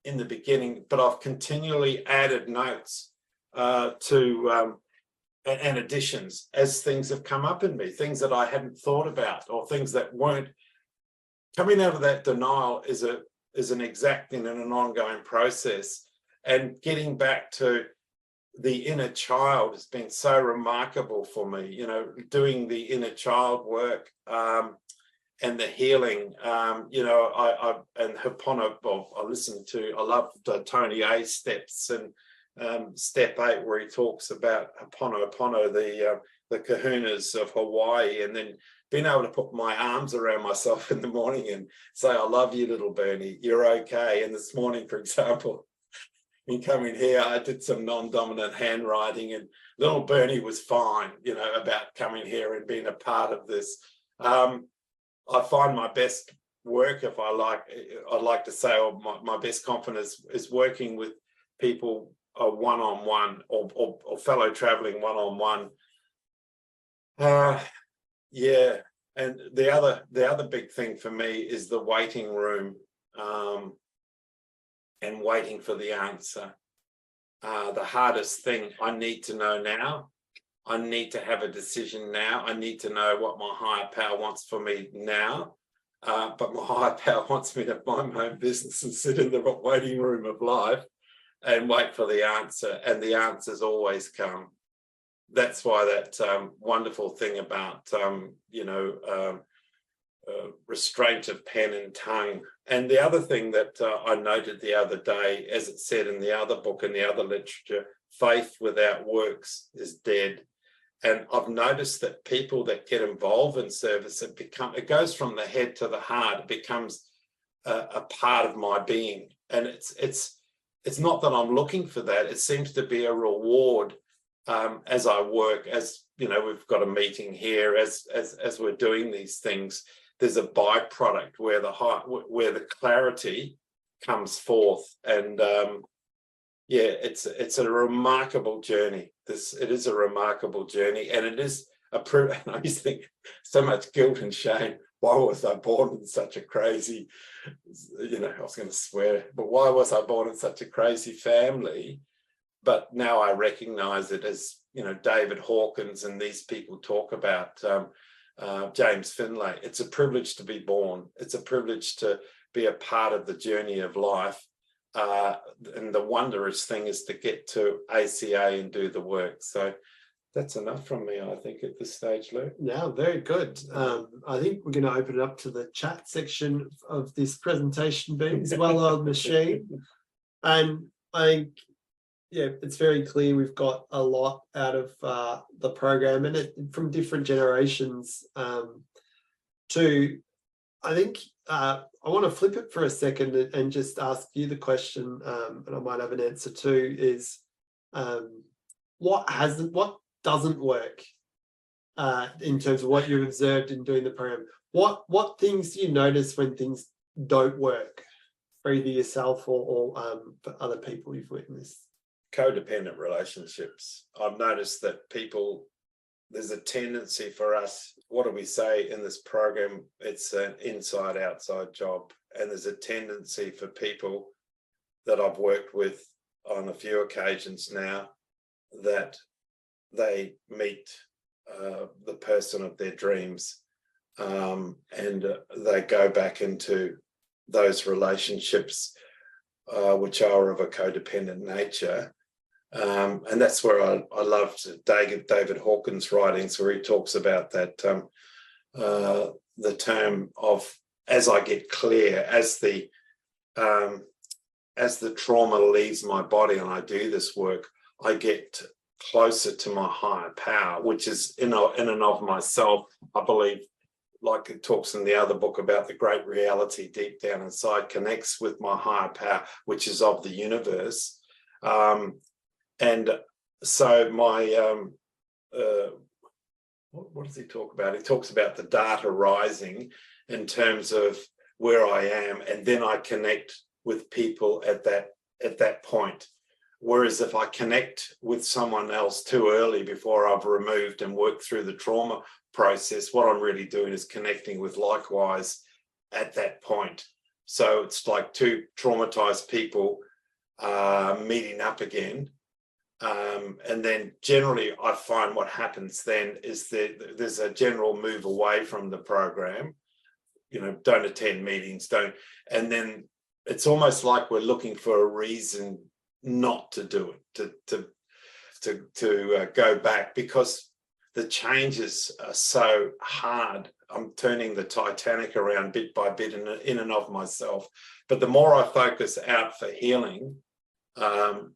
in the beginning, but I've continually added notes to and additions as things have come up in me, things that I hadn't thought about, or things that weren't coming out of that denial. Is an exacting and an ongoing process, and getting back to the inner child has been so remarkable for me. You know, doing the inner child work and the healing. You know, I and Ho'oponopono. I loved Tony A's steps, and step 8, where he talks about Ho'oponopono, the kahunas of Hawaii, and then being able to put my arms around myself in the morning and say, I love you, little Bernie, you're okay. And this morning, for example, in coming here, I did some non-dominant handwriting, and little Bernie was fine, you know, about coming here and being a part of this. I find my best work, if I'd like to say, or my best confidence is working with people one-on-one, or fellow traveling one-on-one. Yeah, and the other big thing for me is the waiting room, and waiting for the answer. The hardest thing, I need to know now. I need to have a decision now. I need to know what my higher power wants for me now. But my higher power wants me to mind my own business and sit in the waiting room of life and wait for the answer. And the answers always come. That's why that wonderful thing about, restraint of pen and tongue. And the other thing that I noted the other day, as it said in the other book, in the other literature, faith without works is dead. And I've noticed that people that get involved in service, it goes from the head to the heart. It becomes a part of my being. And it's not that I'm looking for that. It seems to be a reward as I work, as you know, we've got a meeting here, as we're doing these things. There's a byproduct where the clarity comes forth, and it's a remarkable journey. It is a remarkable journey, and it is I used to think so much guilt and shame. Why was I born in such a crazy, I was going to swear, but why was I born in such a crazy family? But now I recognize it as, David Hawkins and these people talk about, James Finlay. It's a privilege to be born. It's a privilege to be a part of the journey of life. And the wondrous thing is to get to ACA and do the work. So that's enough from me, I think, at this stage, Lou. Yeah, very good. I think we're going to open it up to the chat section of this presentation, Beans, well-oiled machine. And I think, it's very clear we've got a lot out of the program, and from different generations to, I think, I want to flip it for a second and just ask you the question, and I might have an answer too, is what doesn't work in terms of what you've observed in doing the program. What things do you notice when things don't work for either yourself or for other people you've witnessed? Codependent relationships. I've noticed that there's a tendency for us, what do we say in this program? It's an inside-outside job. And there's a tendency for people that I've worked with on a few occasions now that they meet the person of their dreams, and they go back into those relationships which are of a codependent nature. And that's where I loved David Hawkins' writings, where he talks about that, the term of, as I get clear, as the trauma leaves my body and I do this work, I get closer to my higher power, which is in and of myself, I believe, like it talks in the other book about the great reality deep down inside, connects with my higher power, which is of the universe. And so my, what does he talk about? He talks about the data rising in terms of where I am, and then I connect with people at that point. Whereas if I connect with someone else too early before I've removed and worked through the trauma process, what I'm really doing is connecting with likewise at that point. So it's like two traumatized people meeting up again. And then generally I find what happens then is that there's a general move away from the program, don't attend meetings, and then it's almost like we're looking for a reason not to do it, to go back, because the changes are so hard. I'm turning the Titanic around bit by bit in and of myself. But the more I focus out for healing, the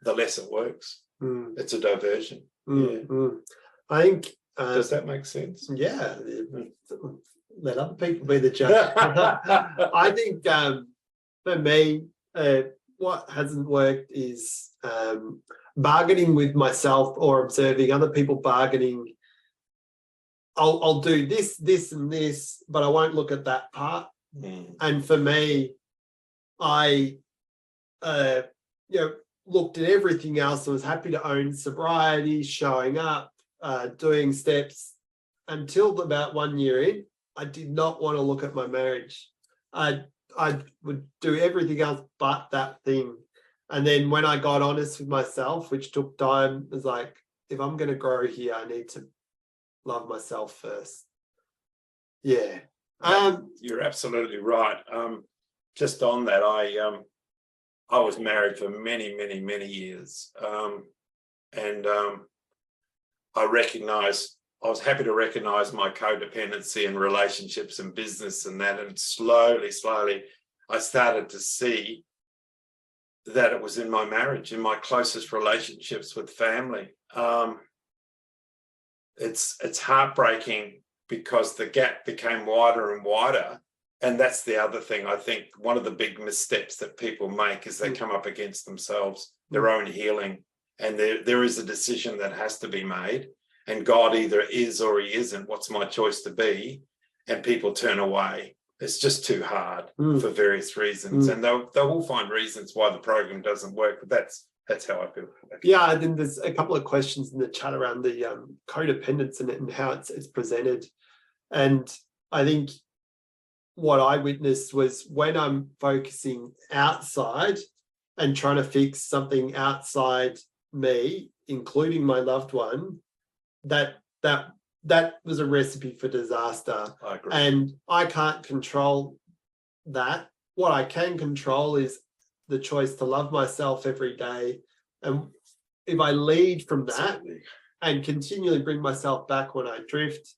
less it works. It's a diversion. I think. Does that make sense? Yeah. Let other people be the judge. I think for me, what hasn't worked is bargaining with myself or observing other people bargaining. I'll do this, and this, but I won't look at that part. And for me, I looked at everything else. I was happy to own sobriety, showing up, doing steps. Until about 1 year in, I did not want to look at my marriage. I would do everything else but that thing. And then when I got honest with myself, which took time, it was like, if I'm going to grow here, I need to love myself first. Yeah. You're absolutely right. Just on that, I was married for many, many, many years. And I was happy to recognize my codependency in relationships and business and that. And slowly, I started to see that it was in my marriage, in my closest relationships with family. It's heartbreaking because the gap became wider and wider. And that's the other thing. I think one of the big missteps that people make is they come up against themselves, their own healing. And there is a decision that has to be made. And God either is or he isn't. What's my choice to be? And people turn away. It's just too hard for various reasons. And they will find reasons why the program doesn't work. But that's how I feel. Yeah, I think there's a couple of questions in the chat around the codependence and how it's presented. And I think what I witnessed was when I'm focusing outside and trying to fix something outside me, including my loved one, that was a recipe for disaster. I agree. And I can't control that. What I can control is the choice to love myself every day. And if I lead from that Absolutely. and continually bring myself back when I drift,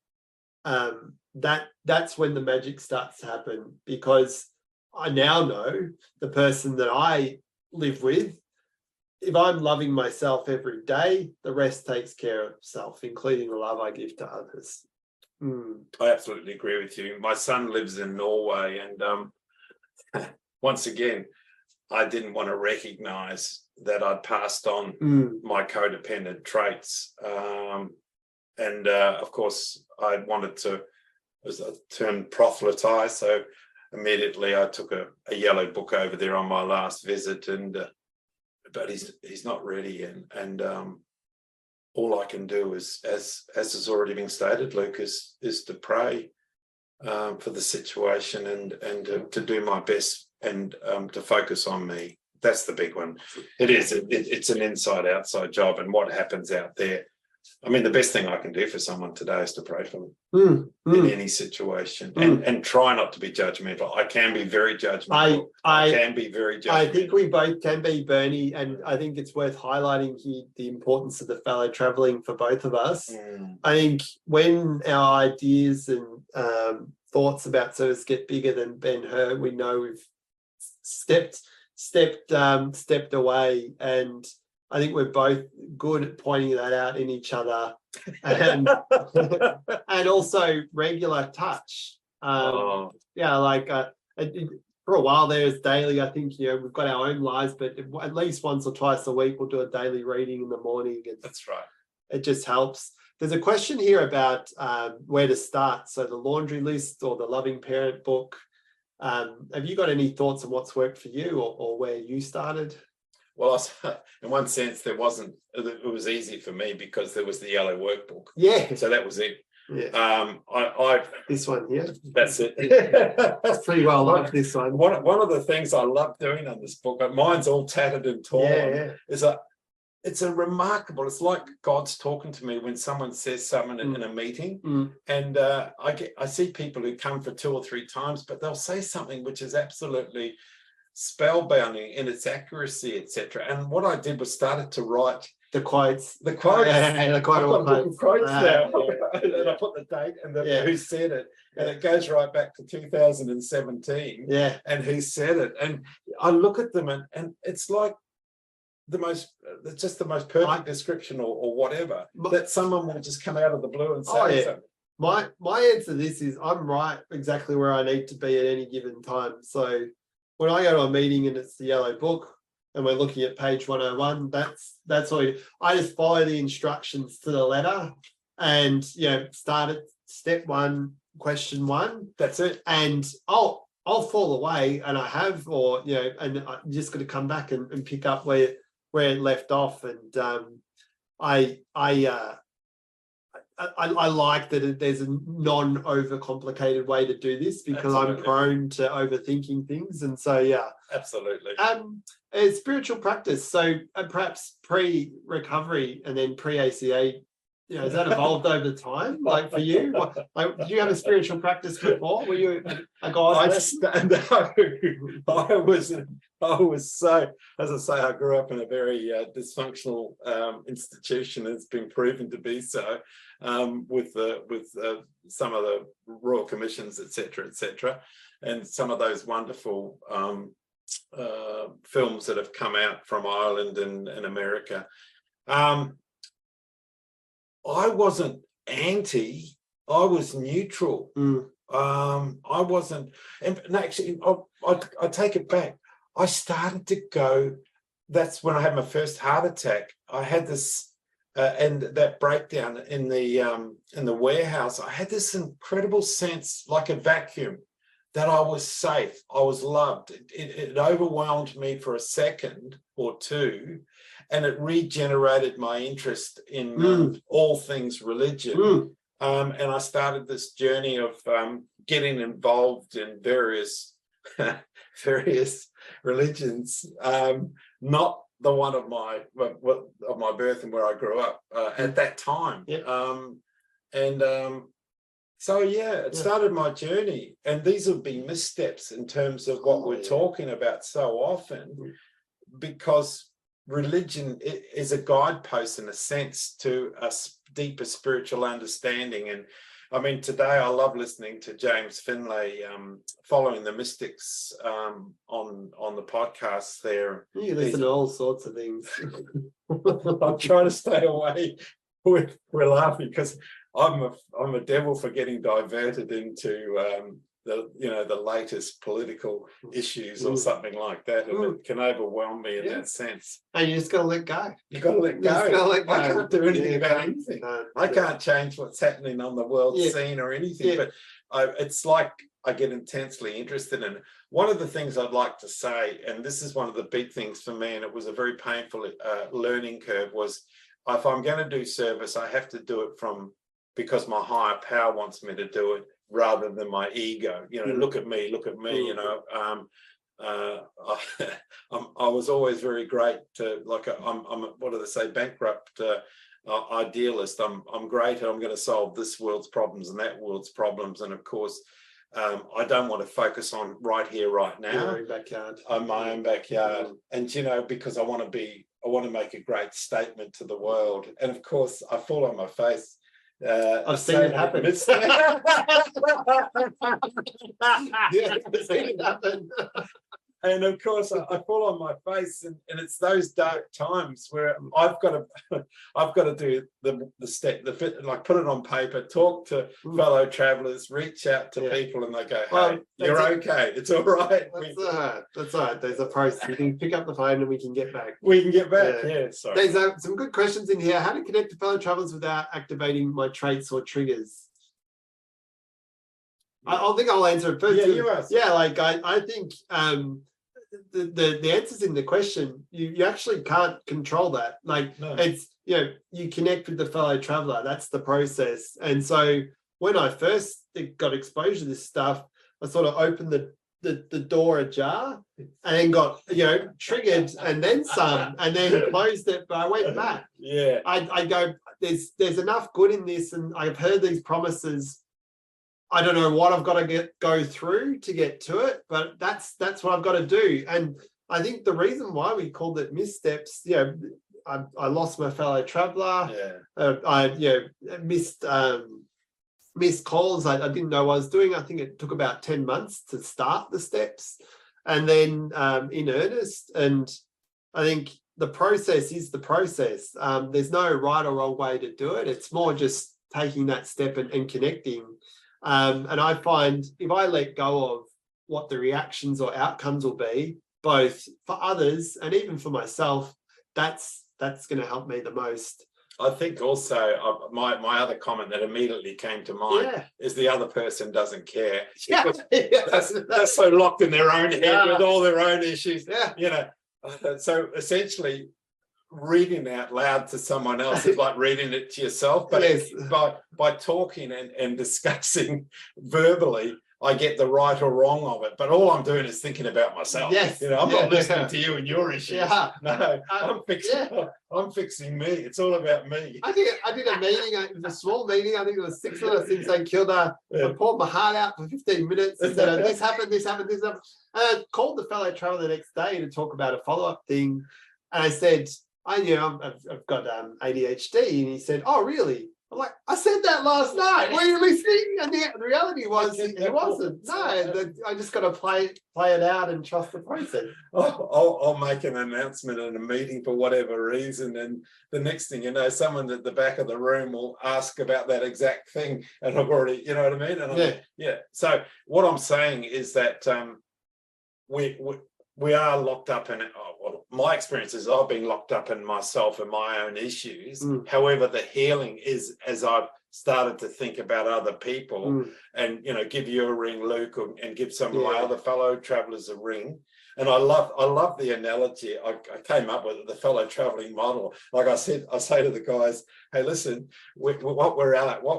that's when the magic starts to happen, because I now know the person that I live with. If I'm loving myself every day, the rest takes care of itself, including the love I give to others. I absolutely agree with you. My son lives in Norway, and once again, I didn't want to recognize that I'd passed on my codependent traits. of course I wanted to, as a term, proselytize. So immediately I took a yellow book over there on my last visit, and but he's not ready, and all I can do is, as has already been stated, Luke, is to pray for the situation, and to do my best, and to focus on me. That's the big one. It is. It's an inside-outside job, and what happens out there. I mean, the best thing I can do for someone today is to pray for them in any situation, and try not to be judgmental. I can be very judgmental. I can be very judgmental. I think we both can be, Bernie, and I think it's worth highlighting here the importance of the fellow travelling for both of us. I think when our ideas and thoughts about service get bigger than Ben-Hur, we know we've stepped away, and I think we're both good at pointing that out in each other, and and also regular touch. Yeah, like for a while there is daily. I think we've got our own lives, but at least once or twice a week we'll do a daily reading in the morning. That's right. It just helps. There's a question here about where to start. So the laundry list or the loving parent book. Have you got any thoughts on what's worked for you, or where you started? Well, in one sense, it was easy for me because there was the yellow workbook. Yeah. So that was it. Yeah. This one here. That's it. That's pretty well like this one. One of the things I love doing on this book, mine's all tattered and torn, is it's a remarkable, it's like God's talking to me when someone says something in a meeting, and I see people who come for 2 or 3 times, but they'll say something which is absolutely spellbinding in its accuracy, etc. And what I did was started to write the quotes. The quotes. The quotes now. And I put the date and who said it. And it goes right back to 2017. Yeah. And who said it. And I look at them, and it's like just the most perfect description or whatever, that someone will just come out of the blue and say something. My answer to this is I'm right exactly where I need to be at any given time. So when I go to a meeting and it's the yellow book and we're looking at page 101, that's all. I just follow the instructions to the letter, and start at step 1, question 1. That's it. And I'll fall away, and I have, and I'm just going to come back and pick up where it left off. And I like that there's a non-overcomplicated way to do this, because I'm prone to overthinking things. And so, absolutely. Spiritual practice. So perhaps pre-recovery and then pre-ACA, has that evolved over time? Like for you, did you have a spiritual practice before? Were you a guy? I was so, as I say, I grew up in a very dysfunctional institution. It's been proven to be so, with some of the royal commissions, etc., and some of those wonderful films that have come out from Ireland and America. I wasn't anti, I was neutral. I wasn't, and actually, I take it back. I started to go, that's when I had my first heart attack. I had this, and that breakdown in the warehouse, I had this incredible sense, like a vacuum, that I was safe, I was loved. It overwhelmed me for a second or two, and it regenerated my interest in all things religion. And I started this journey of getting involved in various religions, not the one of my birth and where I grew up at that time. It started my journey, and these will be missteps in terms of what we're talking about so often, because religion is a guidepost in a sense to a deeper spiritual understanding. And I mean, today I love listening to James Finlay following the mystics on the podcast there. You listen to all sorts of things. I'm trying to stay away. We're laughing because I'm a devil for getting diverted into the latest political issues or something like that, and it can overwhelm me in that sense. And you just got to let go. You got to let go. Just gotta let go. I can't do anything about can't. anything. No, I can't change what's happening on the world scene or anything, but it's like I get intensely interested in it. One of the things I'd like to say, and this is one of the big things for me, and it was a very painful learning curve, was if I'm going to do service, I have to do it because my higher power wants me to do it, rather than my ego. Look at me. I was always very great to, I'm what do they say, bankrupt idealist. I'm great and I'm going to solve this world's problems and that world's problems, and of course I don't want to focus on right here, right now. Your own backyard. On my own backyard. And because I want to make a great statement to the world, and of course I fall on my face. I've seen it happen. I've seen it happen. And of course, I fall on my face, and it's those dark times where I've got to do the step, like put it on paper, talk to fellow travellers, reach out to people, and they go, "Hey, you're okay. It's all right. That's all right. There's a process. We can pick up the phone and we can get back. We can get back. Yeah. Sorry. There's some good questions in here. How to connect to fellow travellers without activating my traits or triggers? I think I'll answer it first. Yeah, you answer. Yeah, I think the answers in the question, you actually can't control that. It's you connect with the fellow traveller. That's the process. And so when I first got exposure to this stuff, I sort of opened the door ajar and then got triggered and then some, and then closed it, but I went back. Yeah. I go, there's enough good in this, and I've heard these promises. I don't know what I've got to go through to get to it, but that's what I've got to do. And I think the reason why we called it Missteps, I lost my fellow traveller. I missed calls. I didn't know what I was doing. I think it took about 10 months to start the steps, and then in earnest. And I think the process is the process. There's no right or wrong way to do it. It's more just taking that step and connecting. And I find if I let go of what the reactions or outcomes will be, both for others and even for myself, that's going to help me the most. I think also my other comment that immediately came to mind is the other person doesn't care. Yeah. They're so locked in their own head with all their own issues. So essentially, reading out loud to someone else is like reading it to yourself, but by talking and discussing verbally, I get the right or wrong of it, but all I'm doing is thinking about myself. I'm not listening to you and your issues. No, I'm fixing me. It's all about me. I did a meeting. It was a small meeting. I think it was 6 of us in St Kilda. I poured my heart out for 15 minutes and said, this happened. And I called the fellow traveller the next day to talk about a follow-up thing, and I said, I've got ADHD, and he said, "Oh, really?" I'm like, "I said that last night. Were you listening?" And the reality was, it wasn't. No, I just got to play it out and trust the process. I'll make an announcement in a meeting for whatever reason, and the next thing you know, someone at the back of the room will ask about that exact thing, and I've already, you know what I mean? And So what I'm saying is that we are locked up in it. My experience is I've been locked up in myself and my own issues. However, the healing is as I've started to think about other people and, give you a ring, Luke, and give some of my other fellow travellers a ring. And I love the analogy. I came up with the fellow travelling model. Like I said, I say to the guys, "Hey, listen, what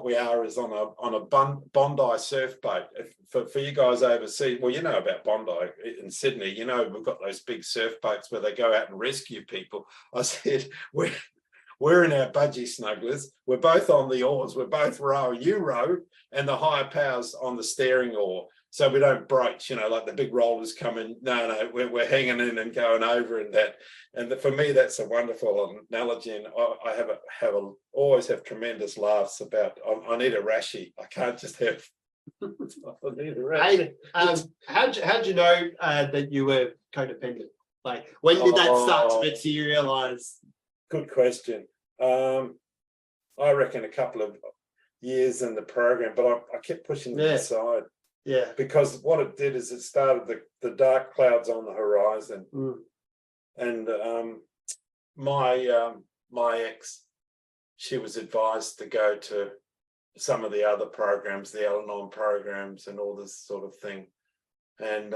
we are is on a Bondi surf boat. For you guys overseas, well, you know about Bondi in Sydney. We've got those big surf boats where they go out and rescue people." I said, we're in our budgie snugglers. We're both on the oars. We're both rowing. You row, and the higher power's on the steering oar. So we don't broach, like the big rollers coming. No, we're hanging in and going over and that. And for me, that's a wonderful analogy. And I always have tremendous laughs about. I need a rashi. I can't just have. I need a rashi. Hey, how'd you know that you were codependent? Like, when did that start to materialize? Good question. I reckon a couple of years in the program, but I kept pushing it aside. Yeah. because what it did is it started the dark clouds on the horizon. And my ex, she was advised to go to some of the other programs, the Al-Anon programs and all this sort of thing. And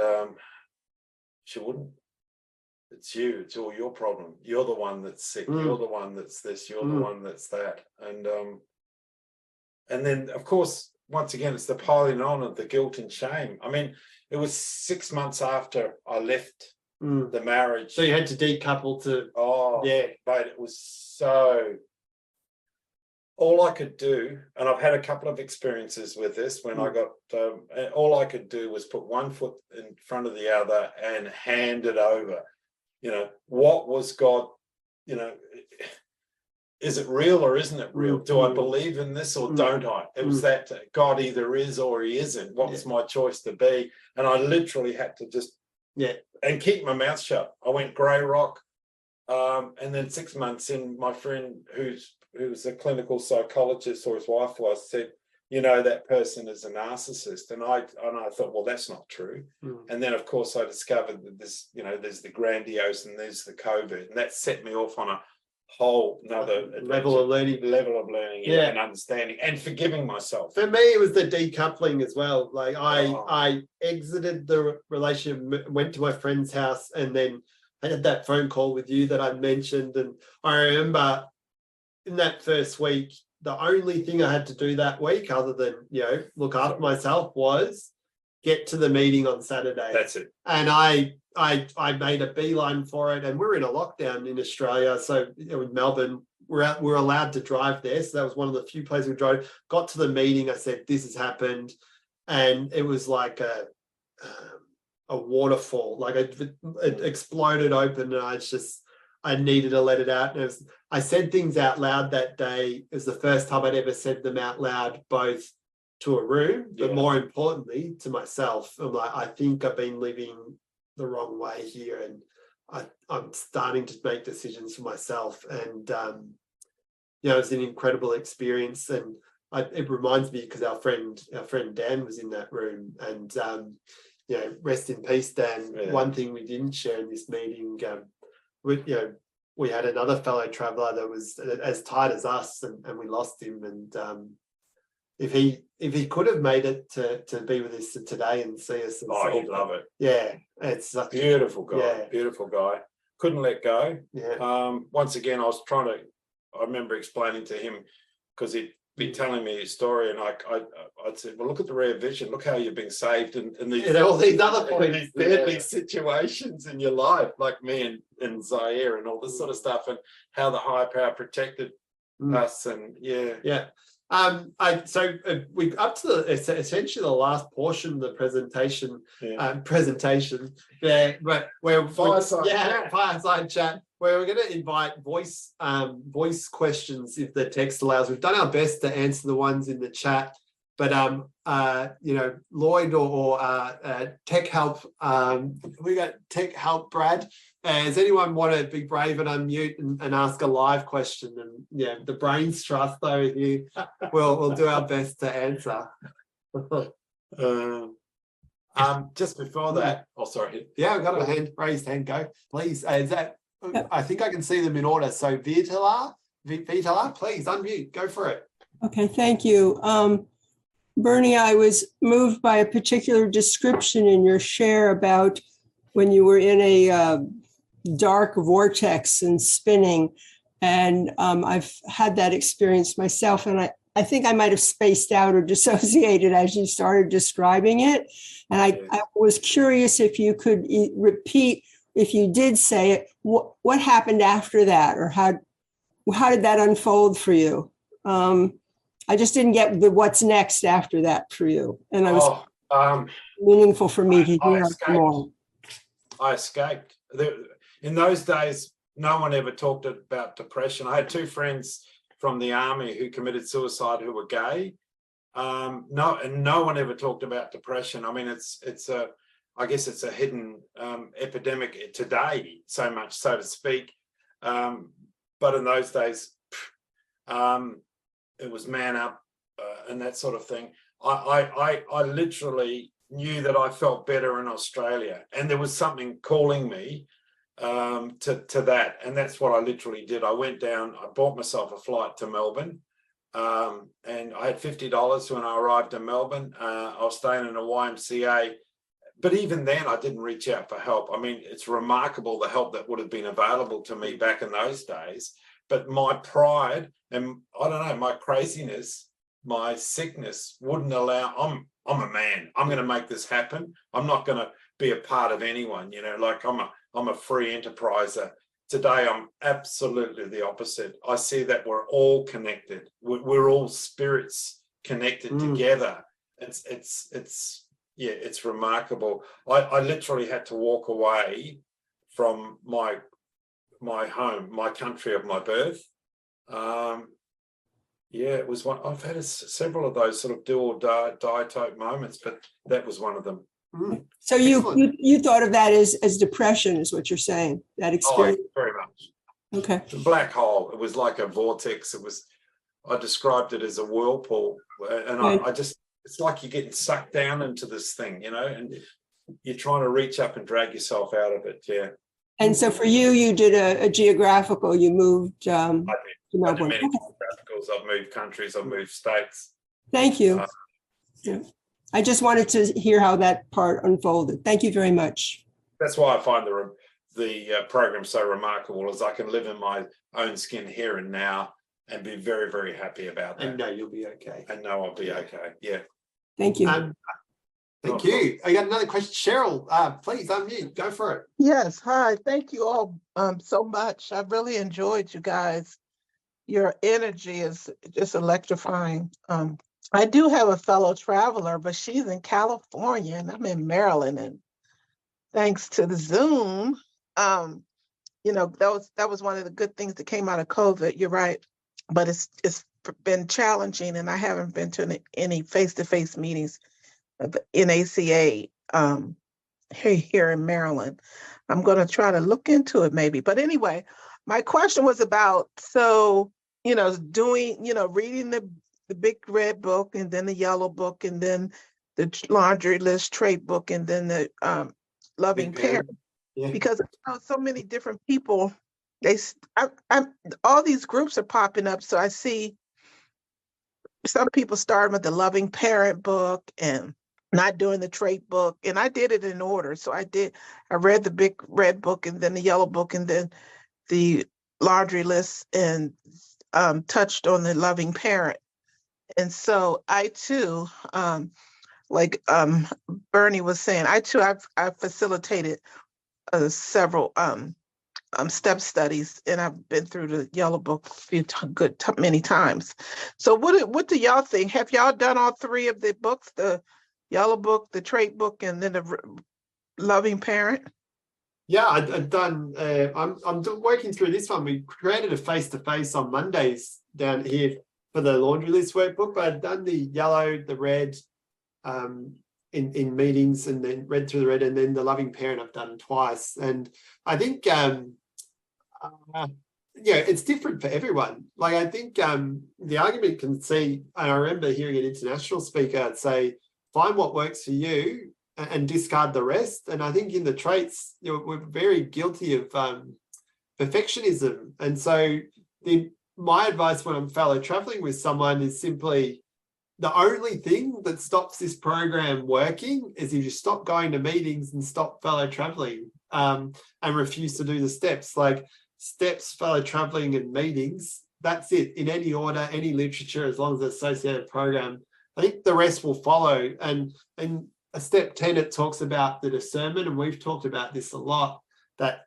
she wouldn't. It's you, it's all your problem. You're the one that's sick, you're the one that's this, you're the one that's that. And then of course, once again, it's the piling on of the guilt and shame. I mean, it was 6 months after I left the marriage. So you had to decouple to, mate, it was so, all I could do, and I've had a couple of experiences with this when I got, all I could do was put one foot in front of the other and hand it over. You know, what was God, you know, is it real or isn't it real? Do I believe in this or don't I? It was that God either is or he isn't. What was my choice to be? And I literally had to just, and keep my mouth shut. I went grey rock. And then 6 months in, my friend who's a clinical psychologist, or his wife was, said, you know, that person is a narcissist. And I thought, well, that's not true. And then of course I discovered that this, you know, there's the grandiose and there's the covert, and that set me off on a whole another level of learning, and understanding and forgiving myself. For me, it was the decoupling as well. Like I exited the relationship, went to my friend's house, and then I had that phone call with you that I mentioned. And I remember in that first week, the only thing I had to do that week, other than, you know, look after myself, was get to the meeting on Saturday. That's it. And I made a beeline for it, and we're in a lockdown in Australia. So, you know, in Melbourne, we're allowed to drive there. So that was one of the few places we drove. Got to the meeting, I said, this has happened. And it was like a waterfall, like it exploded open, and I needed to let it out. And I said things out loud that day. It was the first time I'd ever said them out loud, both to a room, but more importantly to myself. I'm like, I think I've been living the wrong way here, and I'm starting to make decisions for myself. And you know, it was an incredible experience. And it reminds me, because our friend Dan was in that room, and you know, rest in peace, Dan. One thing we didn't share in this meeting, we had another fellow traveller that was as tight as us, and we lost him. And if he could have made it to be with us today and see us, He'd love it. Yeah, it's such beautiful guy. Beautiful guy. Couldn't let go. Once again, I remember explaining to him, because he'd been telling me his story, and I'd said, well, look at the rear vision, look how you're being saved in these, all these other points, these deadly situations in your life, like me and Zaire and all this sort of stuff, and how the higher power protected us. And we up to essentially the last portion of the presentation. Where fireside chat, where we're going to invite voice questions if the text allows. We've done our best to answer the ones in the chat, but you know, Lloyd or tech help, we got tech help, Brad. Does anyone want to be brave and unmute and ask a live question? And the brains trust over here. We'll do our best to answer. Just before that, sorry. I've got a raised hand. Go, please. Is that? I think I can see them in order. So Vitala, please unmute. Go for it. Okay, thank you. Bernie, I was moved by a particular description in your share about when you were in a dark vortex and spinning. And I've had that experience myself. And I think I might have spaced out or dissociated as you started describing it. And I was curious if you could repeat, if you did say it, what happened after that, or how did that unfold for you? I just didn't get the what's next after that for you. And I was meaningful for me to hear more. I escaped. In those days, no one ever talked about depression. I had two friends from the army who committed suicide who were gay. No one ever talked about depression. I mean, I guess it's a hidden epidemic today, so much, so to speak. But in those days, it was man up and that sort of thing. I literally knew that I felt better in Australia, and there was something calling me to that, and that's what I literally did. I went down, I bought myself a flight to Melbourne, and I had $50 when I arrived in Melbourne. I was staying in a YMCA, but even then I didn't reach out for help. I mean, it's remarkable the help that would have been available to me back in those days, but my pride and, I don't know, my craziness, my sickness wouldn't allow. I'm a man, I'm going to make this happen. I'm not going to be a part of anyone, you know, like I'm a free enterpriser. Today, I'm absolutely the opposite. I see that we're all connected. We're all spirits connected together. It's remarkable. I literally had to walk away from my home, my country of my birth. It was one. I've had several of those sort of do or die type moments, but that was one of them. So you thought of that as depression, is what you're saying, that experience? Oh, very much. Okay. The black hole. It was like a vortex. I described it as a whirlpool, and I just, it's like you're getting sucked down into this thing, you know, and you're trying to reach up and drag yourself out of it. Yeah. And so for you, you did a geographical, you moved to Melbourne. Many geographicals. I've moved countries, I've moved states. Thank you. Yeah. I just wanted to hear how that part unfolded. Thank you very much. That's why I find the program so remarkable, is I can live in my own skin here and now and be very, very happy about that. And know you'll be okay. And know I'll be okay. Yeah. Thank you. Thank you. I got another question. Cheryl, please unmute. Go for it. Yes. Hi. Thank you all so much. I really enjoyed you guys. Your energy is just electrifying. I do have a fellow traveler, but she's in California and I'm in Maryland. And thanks to the Zoom, you know, that was one of the good things that came out of COVID. You're right. But it's been challenging, and I haven't been to any face-to-face meetings in ACA here in Maryland. I'm going to try to look into it maybe. But anyway, my question was about, so, you know, reading the big red book, and then the yellow book, and then the laundry list trait book, and then the loving parent. Yeah. Because I know so many different people, all these groups are popping up. So I see some people starting with the loving parent book and not doing the trait book. And I did it in order. So I read the big red book, and then the yellow book, and then the laundry list, and touched on the loving parent. And so I too, like Bernie was saying, I've facilitated several step studies, and I've been through the yellow book many times. So what do y'all think? Have y'all done all three of the books, the yellow book, the trait book, and then the loving parent? Yeah, I've done. I'm working through this one. We created a face-to-face on Mondays down here for the laundry list workbook, but I've done the yellow, the red in meetings, and then read through the red, and then the loving parent I've done twice. And I think, it's different for everyone. Like, I think the argument can see, and I remember hearing an international speaker say, find what works for you and discard the rest. And I think in the traits, we're very guilty of perfectionism. And so my advice when I'm fellow traveling with someone is simply, the only thing that stops this program working is if you stop going to meetings and stop fellow traveling and refuse to do the steps. Like steps, fellow traveling, and meetings, that's it, in any order, any literature, as long as it's associated program. I think the rest will follow. And a step 10, it talks about the discernment, and we've talked about this a lot, that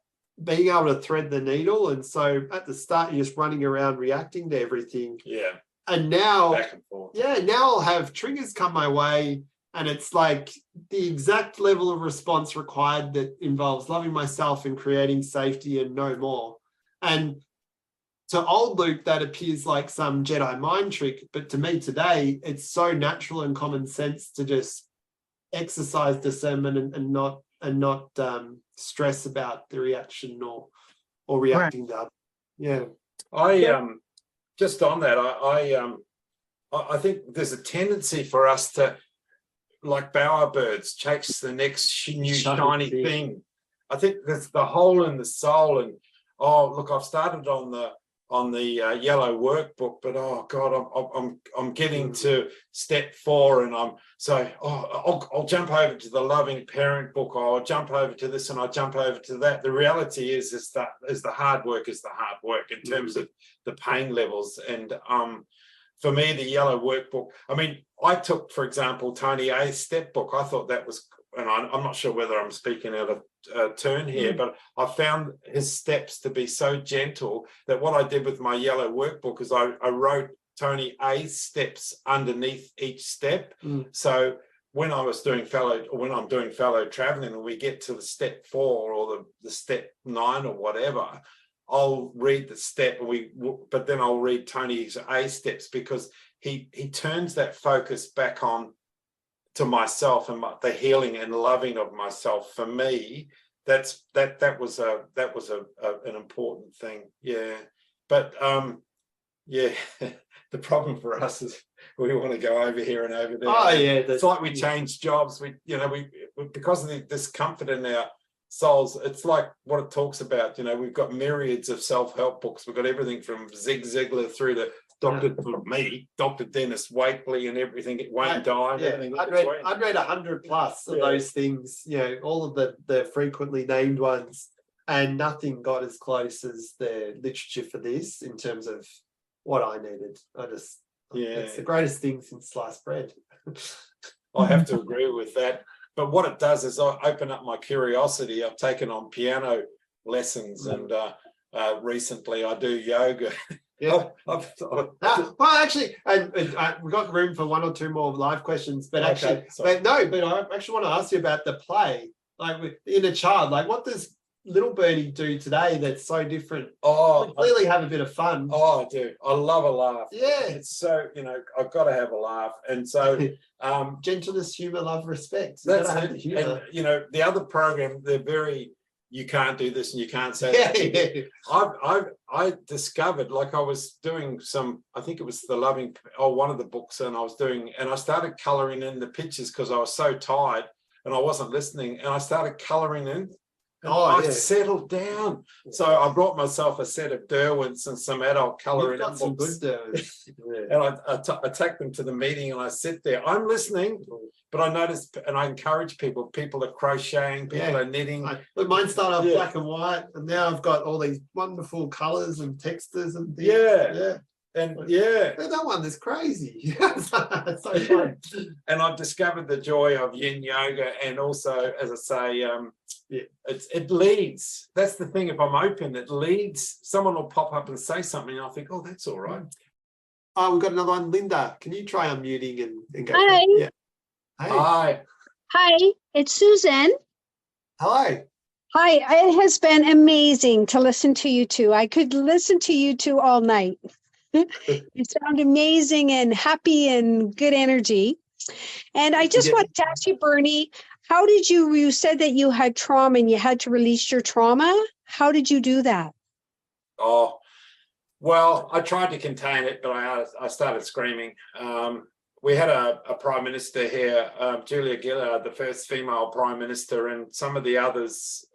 being able to thread the needle. And so at the start, you're just running around reacting to everything. Yeah. And now, back and forth. now I'll have triggers come my way, and it's like the exact level of response required that involves loving myself and creating safety and no more. And to old Luke, that appears like some Jedi mind trick, but to me today, it's so natural and common sense to just exercise discernment and not stress about the reaction or reacting to others. Yeah. Just on that, I think there's a tendency for us to like bowerbirds, chase the next new Shiny shiny thing. thing. I think there's the hole in the soul. And oh, look, I've started on the yellow workbook, but oh God, I'm getting to step 4, and I'll jump over to the loving parent book, or I'll jump over to this, and I'll jump over to that. The reality is the hard work is the hard work in terms of the pain levels. And for me, the yellow workbook, I mean, I took, for example, Tony A's step book. I thought that was, and I'm not sure whether I'm speaking out of turn here, but I found his steps to be so gentle that what I did with my yellow workbook is I wrote Tony A's steps underneath each step. So when I'm doing fellow traveling and we get to the step 4 or the step 9 or whatever, I'll read the step, but then I'll read Tony's A steps, because he turns that focus back on to myself and the healing and loving of myself. For me, that was an important thing. Yeah, but yeah, the problem for us is we want to go over here and over there. Oh yeah, it's like we change jobs. We because of the discomfort in our souls. It's like what it talks about. We've got myriads of self-help books. We've got everything from Zig Ziglar through to Dr. Dennis Wakely, and everything. It won't die. Yeah, I'd read 100 plus of those things. All of the frequently named ones, and nothing got as close as the literature for this in terms of what I needed. It's the greatest thing since sliced bread. I have to agree with that. But what it does is I open up my curiosity. I've taken on piano lessons, and recently I do yoga. Yeah. Well, actually, and we've got room for 1 or 2 more live questions. But I actually want to ask you about the play. Like with inner child, like what does little Bernie do today that's so different? We clearly have a bit of fun. Oh, I do. I love a laugh. Yeah. It's so, I've got to have a laugh. And so gentleness, humor, love, respect. That's it. And the other program, they're very, you can't do this and you can't say that. I discovered, like I was doing I think it was one of the books, and I started coloring in the pictures because I was so tired and I wasn't listening, and I started coloring in. I settled down. So I brought myself a set of Derwents and some adult colouring books. Some good Derwents. And I take them to the meeting, and I sit there. I'm listening, but I notice, and I encourage people. People are crocheting, people are knitting. Mine started off black and white, and now I've got all these wonderful colours and textures and things. That one is crazy. It's so fun. And I've discovered the joy of yin yoga, and also, as I say, it leads. That's the thing. If I'm open, it leads. Someone will pop up and say something, and I'll think, oh, that's all right. Oh, we've got another one. Linda, can you try unmuting and go? Hi. Yeah. Hey. Hi, it's Susan. Hello. Hi, it has been amazing to listen to you two. I could listen to you two all night. You sound amazing and happy and good energy. And I just wanted to ask you, Bernie, how did you said that you had trauma and you had to release your trauma. How did you do that? Oh, well, I tried to contain it, but I started screaming. We had a prime minister here, Julia Gillard, the first female prime minister, and some of the others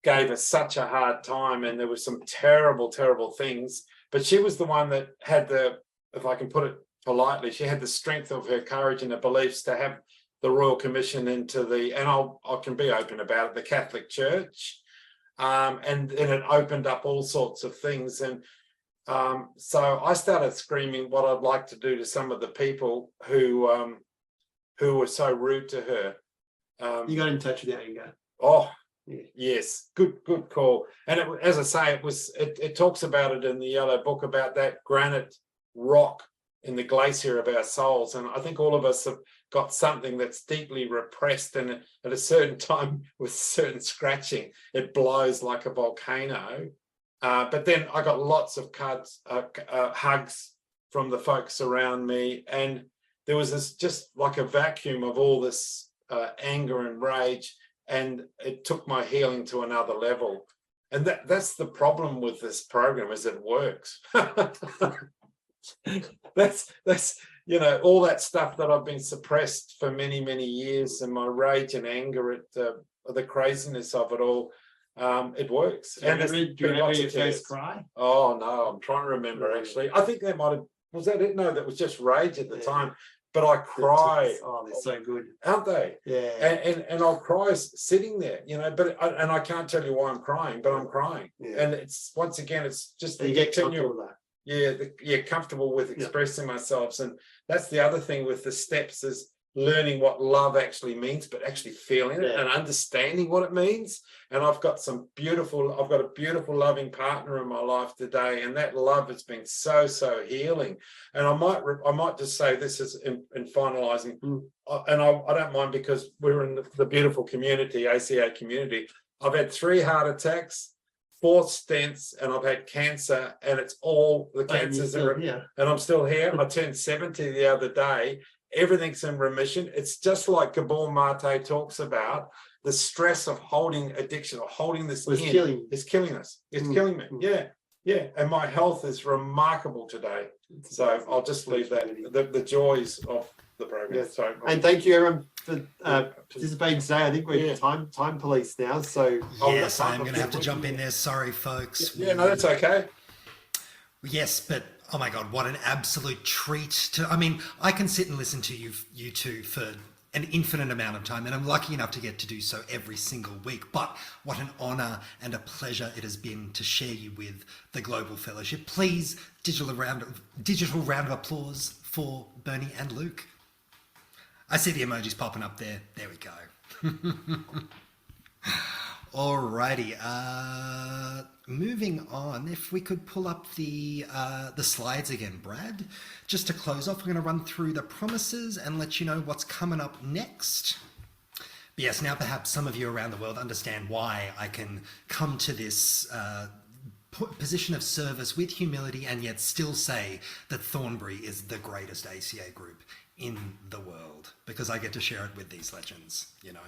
gave us such a hard time, and there were some terrible, terrible things. But she was the one that had if I can put it politely, she had the strength of her courage and her beliefs to have the Royal Commission into and I can be open about it, the Catholic Church. And it opened up all sorts of things. And so I started screaming what I'd like to do to some of the people who were so rude to her. You got in touch with your anger. Oh, yes, good call. And as I say, it talks about it in the yellow book, about that granite rock in the glacier of our souls. And I think all of us have got something that's deeply repressed, and at a certain time with certain scratching, it blows like a volcano. But then I got lots of hugs from the folks around me, and there was this just like a vacuum of all this anger and rage, and it took my healing to another level. And that's the problem with this program, is it works. that's you know, all that stuff that I've been suppressed for many, many years, and my rage and anger at the craziness of it all, it works. Do you remember your first cry? Oh no, I'm trying to remember actually. I think that might have, was that it? No, that was just rage at the time. But I cry. Oh, they're so good, aren't they? Yeah. And I'll cry sitting there, you know. But I can't tell you why I'm crying, but I'm crying. Yeah. And it's once again, it's just you get comfortable with that. Yeah, comfortable with expressing myself. And that's the other thing with the steps, is learning what love actually means, but actually feeling it and understanding what it means. And I've got a beautiful loving partner in my life today, and that love has been so healing. And I might just say this is in finalizing, and I don't mind, because we're in the beautiful community, ACA community. I've had 3 heart attacks, 4 stents, and I've had cancer, and it's all the cancers and I'm still here. I turned 70 the other day. Everything's in remission. It's just like Gabor Mate talks about, the stress of holding addiction or holding this is killing us. It's killing me. Yeah. And my health is remarkable today. So I'll just leave that, the joys of the program. Yeah. So, and thank you everyone for participating today. I think we're time police now. So yes, I'm going to have to jump in there. Sorry, folks. Yeah, no, that's okay. Yes, but oh my God, what an absolute treat to, I mean, I can sit and listen to you two for an infinite amount of time, and I'm lucky enough to get to do so every single week. But what an honor and a pleasure it has been to share you with the Global Fellowship. Please, digital round of applause for Bernie and Luke. I see the emojis popping up there. There we go. Alrighty, moving on, if we could pull up the slides again, Brad, just to close off. We're going to run through the promises and let you know what's coming up next. But yes, now perhaps some of you around the world understand why I can come to this position of service with humility and yet still say that Thornbury is the greatest ACA group in the world, because I get to share it with these legends, you know.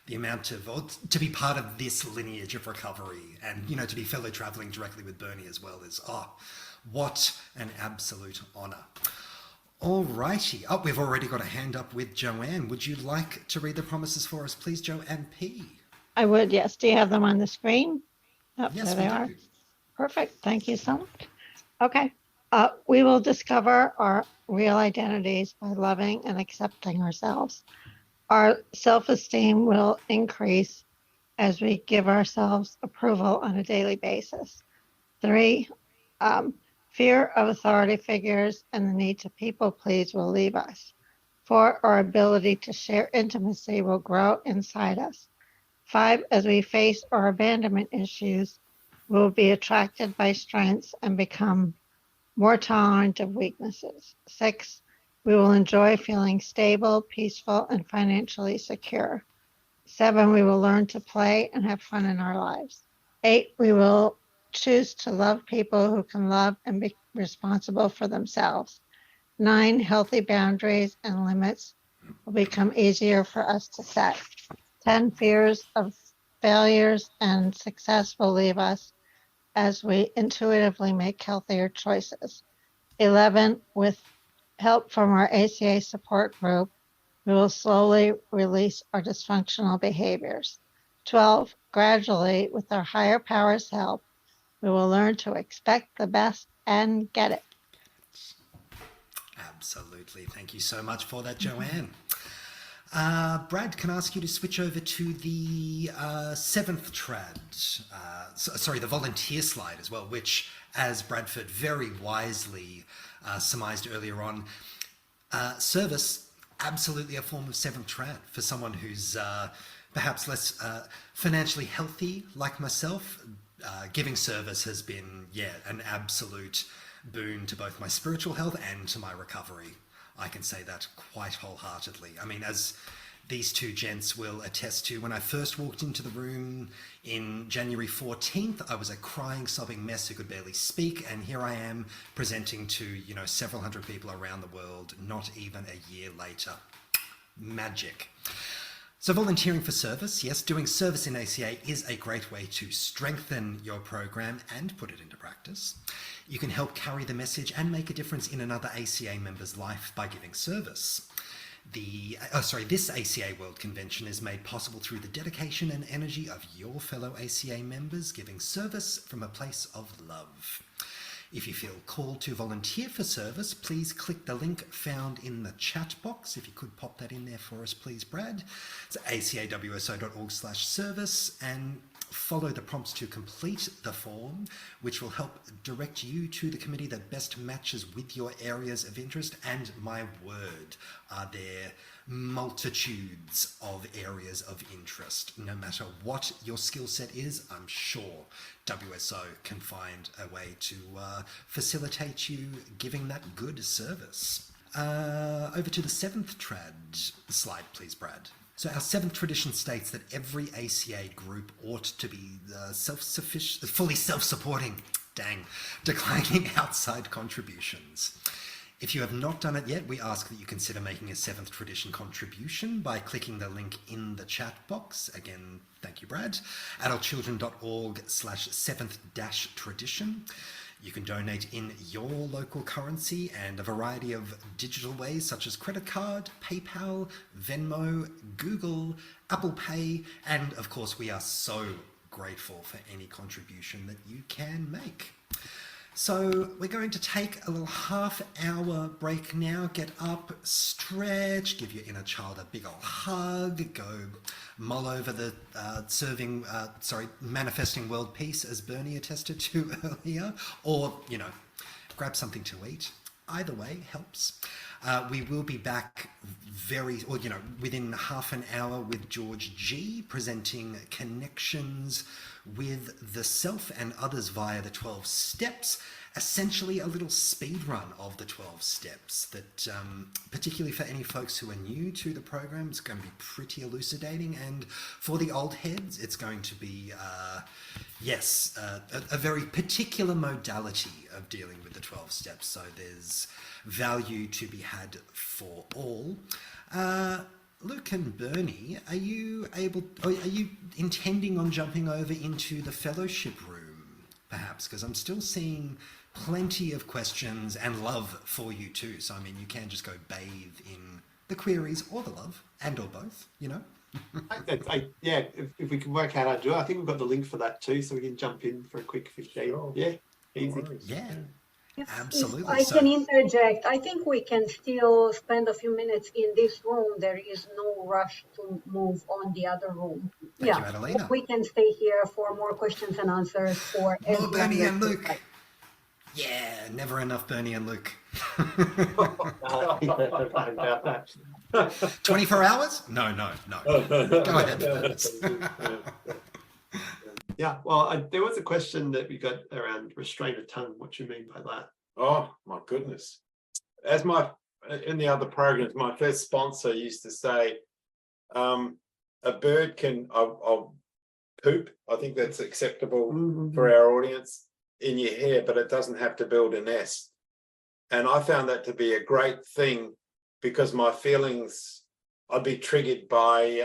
The amount of, or to be part of this lineage of recovery, and, you know, to be fellow traveling directly with Bernie as well is, what an absolute honor. Alrighty. Oh, we've already got a hand up with Joanne. Would you like to read the promises for us, please, Joanne P? I would, yes. Do you have them on the screen? Oh, Yes, there they we are. do. Perfect. Thank you so much. Okay. We will discover our real identities by loving and accepting ourselves. Our self-esteem will increase as we give ourselves approval on a daily basis. 3, fear of authority figures and the need to people please will leave us. 4, our ability to share intimacy will grow inside us. 5, as we face our abandonment issues, we will be attracted by strengths and become more tolerant of weaknesses. 6, we will enjoy feeling stable, peaceful, and financially secure. 7, we will learn to play and have fun in our lives. 8, we will choose to love people who can love and be responsible for themselves. 9, healthy boundaries and limits will become easier for us to set. 10, fears of failures and success will leave us as we intuitively make healthier choices. 11, with help from our ACA support group, we will slowly release our dysfunctional behaviors. 12, gradually, with our higher power's help, we will learn to expect the best and get it. Absolutely. Thank you so much for that, Joanne. Brad, can I ask you to switch over to the 7th trad, the volunteer slide as well, which, as Bradford very wisely surmised earlier on, service, absolutely a form of 7th trad for someone who's perhaps less financially healthy like myself. Giving service has been, an absolute boon to both my spiritual health and to my recovery. I can say that quite wholeheartedly. I mean, as these two gents will attest to, when I first walked into the room in January 14th, I was a crying, sobbing mess who could barely speak, and here I am presenting to, several hundred people around the world, not even a year later. Magic. So volunteering for service, yes, doing service in ACA is a great way to strengthen your program and put it into practice. You can help carry the message and make a difference in another ACA member's life by giving service. This ACA World Convention is made possible through the dedication and energy of your fellow ACA members giving service from a place of love. If you feel called to volunteer for service, please click the link found in the chat box. If you could pop that in there for us, please, Brad. It's acawso.org/service, and follow the prompts to complete the form, which will help direct you to the committee that best matches with your areas of interest. And my word, are there multitudes of areas of interest. No matter what your skill set is, I'm sure WSO can find a way to facilitate you giving that good service. Over to the 7th slide, please, Brad. So our 7th tradition states that every ACA group ought to be self-sufficient, fully self-supporting, declining outside contributions. If you have not done it yet, we ask that you consider making a 7th tradition contribution by clicking the link in the chat box. Again, thank you, Brad. adultchildren.org/7th-tradition. You can donate in your local currency and a variety of digital ways such as credit card, PayPal, Venmo, Google, Apple Pay, and of course we are so grateful for any contribution that you can make. So we're going to take a little half-hour break now. Get up, stretch, give your inner child a big old hug, go mull over the manifesting world peace, as Bernie attested to earlier, or, grab something to eat. Either way helps. We will be back within half an hour with George G, presenting connections with the self and others via the 12 steps, essentially a little speed run of the 12 steps that, particularly for any folks who are new to the program, it's going to be pretty elucidating. And for the old heads, it's going to be, a very particular modality of dealing with the 12 steps. So there's value to be had for all. Luke and Bernie, are you intending on jumping over into the fellowship room, perhaps? Because I'm still seeing plenty of questions and love for you too. So, you can just go bathe in the queries or the love, and or both, If we can work out how to do it, I think we've got the link for that too, so we can jump in for a quick 15. Sure. Yeah, easy. Yeah. Yes, Absolutely. If I can interject, I think we can still spend a few minutes in this room. There is no rush to move on the other room. Thank you, Adelina. We can stay here for more questions and answers for More Bernie and as Luke. Yeah, never enough Bernie and Luke. 24 hours? No. Go ahead. Yeah, well, there was a question that we got around restraint of tongue. What do you mean by that? Oh my goodness. In the other programs, my first sponsor used to say, a bird can, I'll poop. I think that's acceptable for our audience, in your hair, but it doesn't have to build a nest. And I found that to be a great thing, because my feelings, I'd be triggered by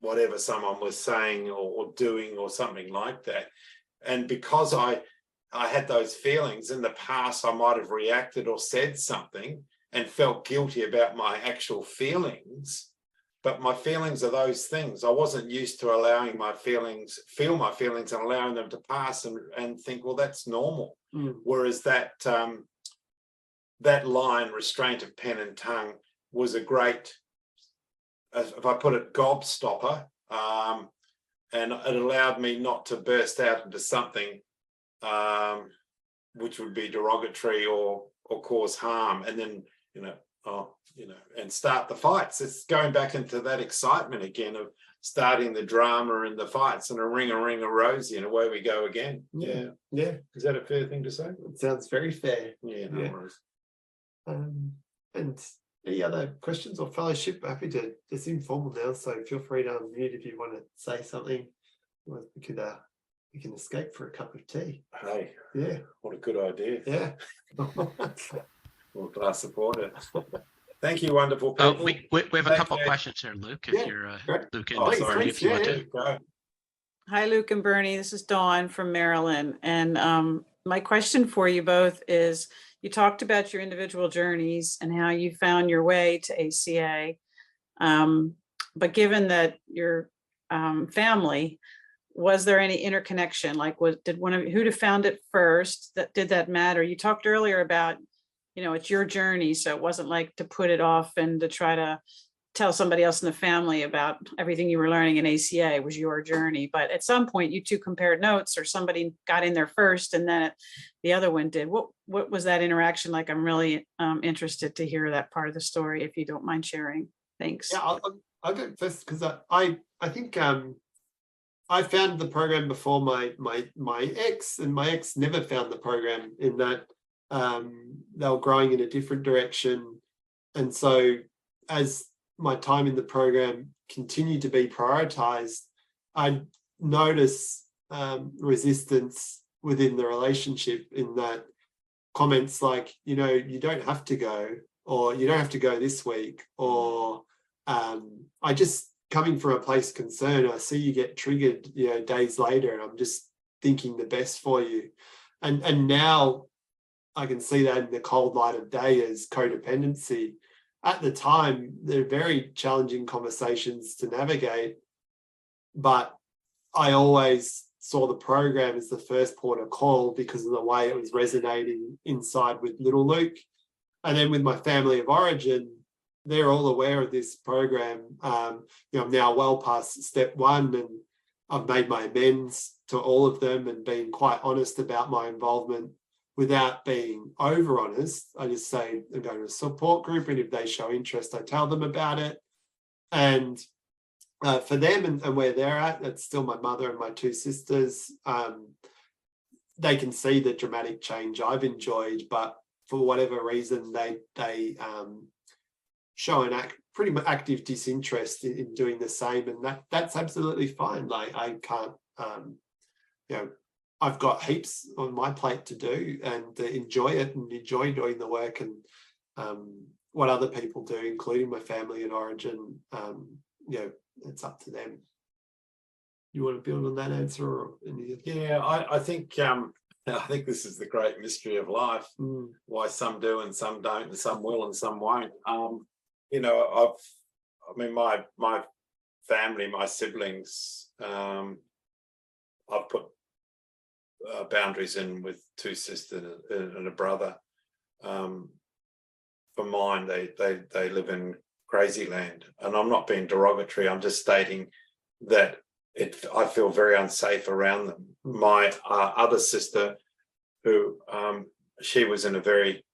whatever someone was saying or doing or something like that. And because I had those feelings in the past, I might have reacted or said something and felt guilty about my actual feelings. But my feelings are those things. I wasn't used to allowing my feelings, feel my feelings and allowing them to pass and think, well, that's normal. Whereas that line, restraint of pen and tongue, was a great, if I put it, gobstopper, and it allowed me not to burst out into something which would be derogatory or cause harm, and then and start the fights. It's going back into that excitement again of starting the drama and the fights, and a ring a rosy, and away we go again. Yeah. Is that a fair thing to say? It sounds very fair. Yeah, no worries. And any other questions or fellowship? Happy to, it's informal now, so feel free to unmute if you want to say something. We can escape for a cup of tea. Hey, yeah, what a good idea. Yeah. Or a glass of water. Thank you, wonderful Oh, people. we have a Thank couple you. questions here, Luke. If Yeah, you're great. Luke Oh, and sorry. Bernie, if you want to. Go. Hi, Luke and Bernie. This is Dawn from Maryland. And my question for you both is, you talked about your individual journeys and how you found your way to ACA. But given that your family, was there any interconnection? Like, did one of you, who'd have found it first? Did that matter? You talked earlier about, it's your journey. So it wasn't like to put it off and to try to tell somebody else in the family about everything you were learning in ACA. It was your journey. But at some point you two compared notes, or somebody got in there first and then the other one did. What was that interaction like? I'm really interested to hear that part of the story, if you don't mind sharing. Thanks. Yeah, I'll go first, because I think I found the program before my ex, and my ex never found the program, in that they were growing in a different direction. And so as my time in the program continued to be prioritized, I noticed resistance within the relationship, in that comments like, you don't have to go, or you don't have to go this week, or I just, coming from a place of concern, I see you get triggered, days later, and I'm just thinking the best for you. And now I can see that in the cold light of day as codependency. At the time, they're very challenging conversations to navigate, but I always saw the program as the first port of call because of the way it was resonating inside with little Luke. And then with my family of origin, they're all aware of this program. I'm now well past step 1, and I've made my amends to all of them and been quite honest about my involvement without being over honest. I just say I'm going to a support group, and if they show interest, I tell them about it. And for them and where they're at, that's still my mother and my 2 sisters. They can see the dramatic change I've enjoyed, but for whatever reason, they show an pretty active disinterest in doing the same, and that's absolutely fine. Like, I can't, I've got heaps on my plate to do, and enjoy it, and enjoy doing the work, and what other people do, including my family and origin, it's up to them. You want to build on that answer, or any? Yeah, I think this is the great mystery of life. Why some do and some don't, and some will and some won't. My family, my siblings, I've put boundaries in with 2 sisters and a brother. For mine, they live in crazy land, and I'm not being derogatory. I'm just stating that I feel very unsafe around them. My other sister, who she was in a very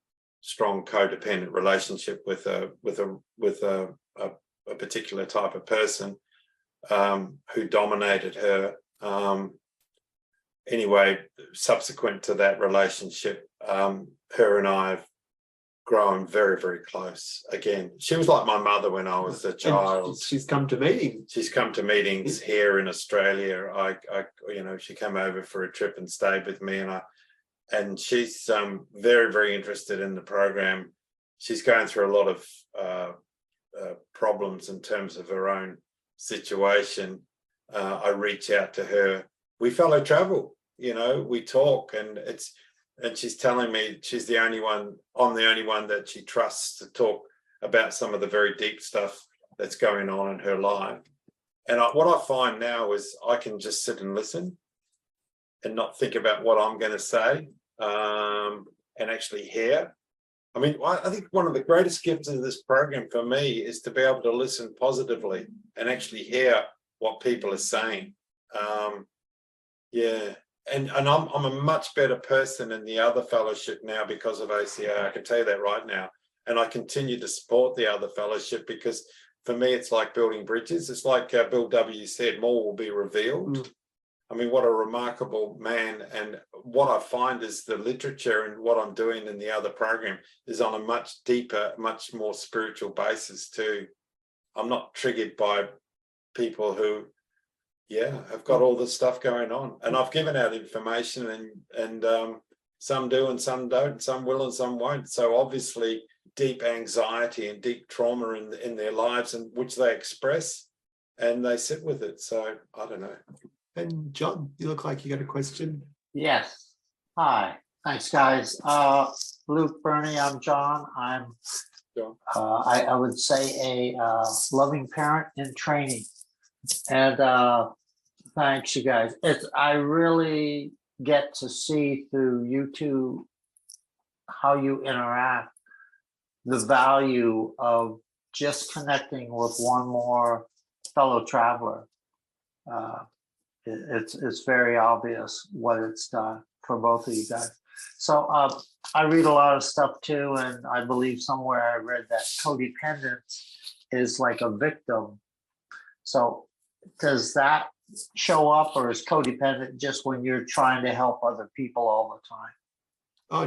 strong codependent relationship with a particular type of person who dominated her. Anyway, subsequent to that relationship, her and I have grown very, very close. Again, she was like my mother when I was a child. And she's come to meetings. She's come to meetings here in Australia. She came over for a trip and stayed with me, and she's very, very interested in the program. She's going through a lot of problems in terms of her own situation. I reach out to her. We fellow travel, we talk, and she's telling me she's the only one, I'm the only one that she trusts to talk about some of the very deep stuff that's going on in her life. And what I find now is I can just sit and listen and not think about what I'm going to say, and actually hear. I mean, I think one of the greatest gifts of this program for me is to be able to listen positively and actually hear what people are saying. And I'm a much better person in the other fellowship now because of ACA. I can tell you that right now. And I continue to support the other fellowship because for me, it's like building bridges. It's like Bill W. said, more will be revealed. I mean, what a remarkable man. And what I find is the literature and what I'm doing in the other program is on a much deeper, much more spiritual basis too. I'm not triggered by people who, have got all this stuff going on. And I've given out information and some do and some don't, some will and some won't. So obviously deep anxiety and deep trauma in their lives, and which they express and they sit with it. So I don't know. And John, you look like you got a question. Yes. Hi. Thanks, guys. Luke, Bernie, I'm John. I'm, I would say, a loving parent in training. And thanks, you guys. I really get to see through you two how you interact, the value of just connecting with one more fellow traveler. It's very obvious what it's done for both of you guys. So I read a lot of stuff too, and I believe somewhere I read that codependence is like a victim. So does that show up, or is codependent just when you're trying to help other people all the time? Oh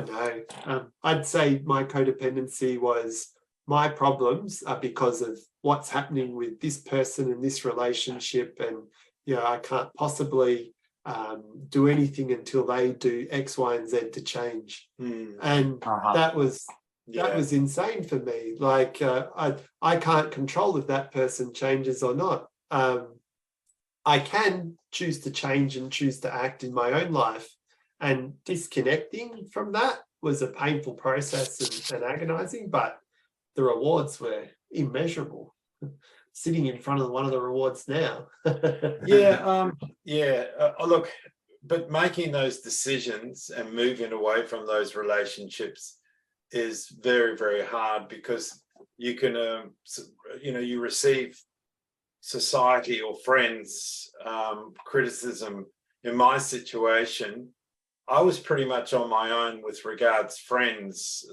no, I'd say my codependency was my problems are because of what's happening with this person in this relationship, and I can't possibly do anything until they do X, Y, and Z to change. And that was insane for me. Like I can't control if that person changes or not. I can choose to change and choose to act in my own life. And disconnecting from that was a painful process and agonizing, but the rewards were immeasurable. Sitting in front of one of the rewards now. Look, but making those decisions and moving away from those relationships is very, very hard, because you can, you receive society or friends criticism. In my situation, I was pretty much on my own with regards friends.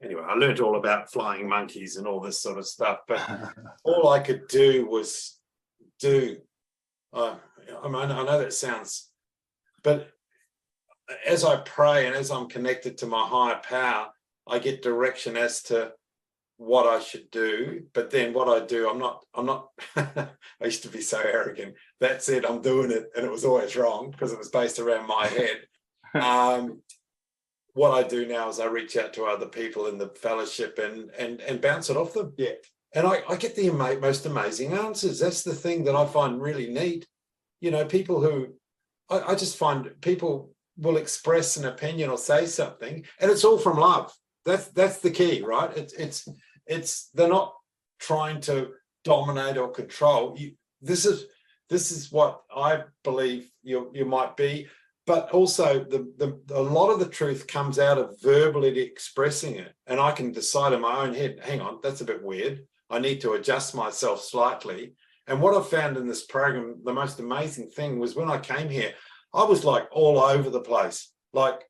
Anyway, I learned all about flying monkeys and all this sort of stuff, but all I could do was I know that sounds, but as I pray and as I'm connected to my higher power, I get direction as to what I should do. But then what I do, I'm not, I used to be so arrogant. That said, I'm doing it, and it was always wrong because it was based around my head. What I do now is I reach out to other people in the fellowship and bounce it off them. Yeah. And I get the most amazing answers. That's the thing that I find really neat. People who, I just find people will express an opinion or say something, and it's all from love. That's the key, right? It's they're not trying to dominate or control. This is what I believe you might be. But also a lot of the truth comes out of verbally expressing it. And I can decide in my own head, hang on, that's a bit weird. I need to adjust myself slightly. And what I found in this program, the most amazing thing was when I came here, I was like all over the place, like,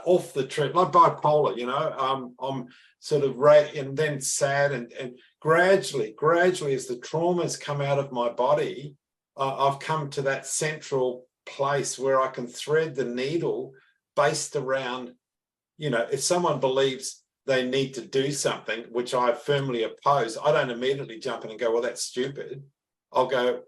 off the trip, like bipolar, I'm sort of and then sad and gradually as the traumas come out of my body, I've come to that central place where I can thread the needle based around, if someone believes they need to do something, which I firmly oppose, I don't immediately jump in and go, well, that's stupid. I'll go,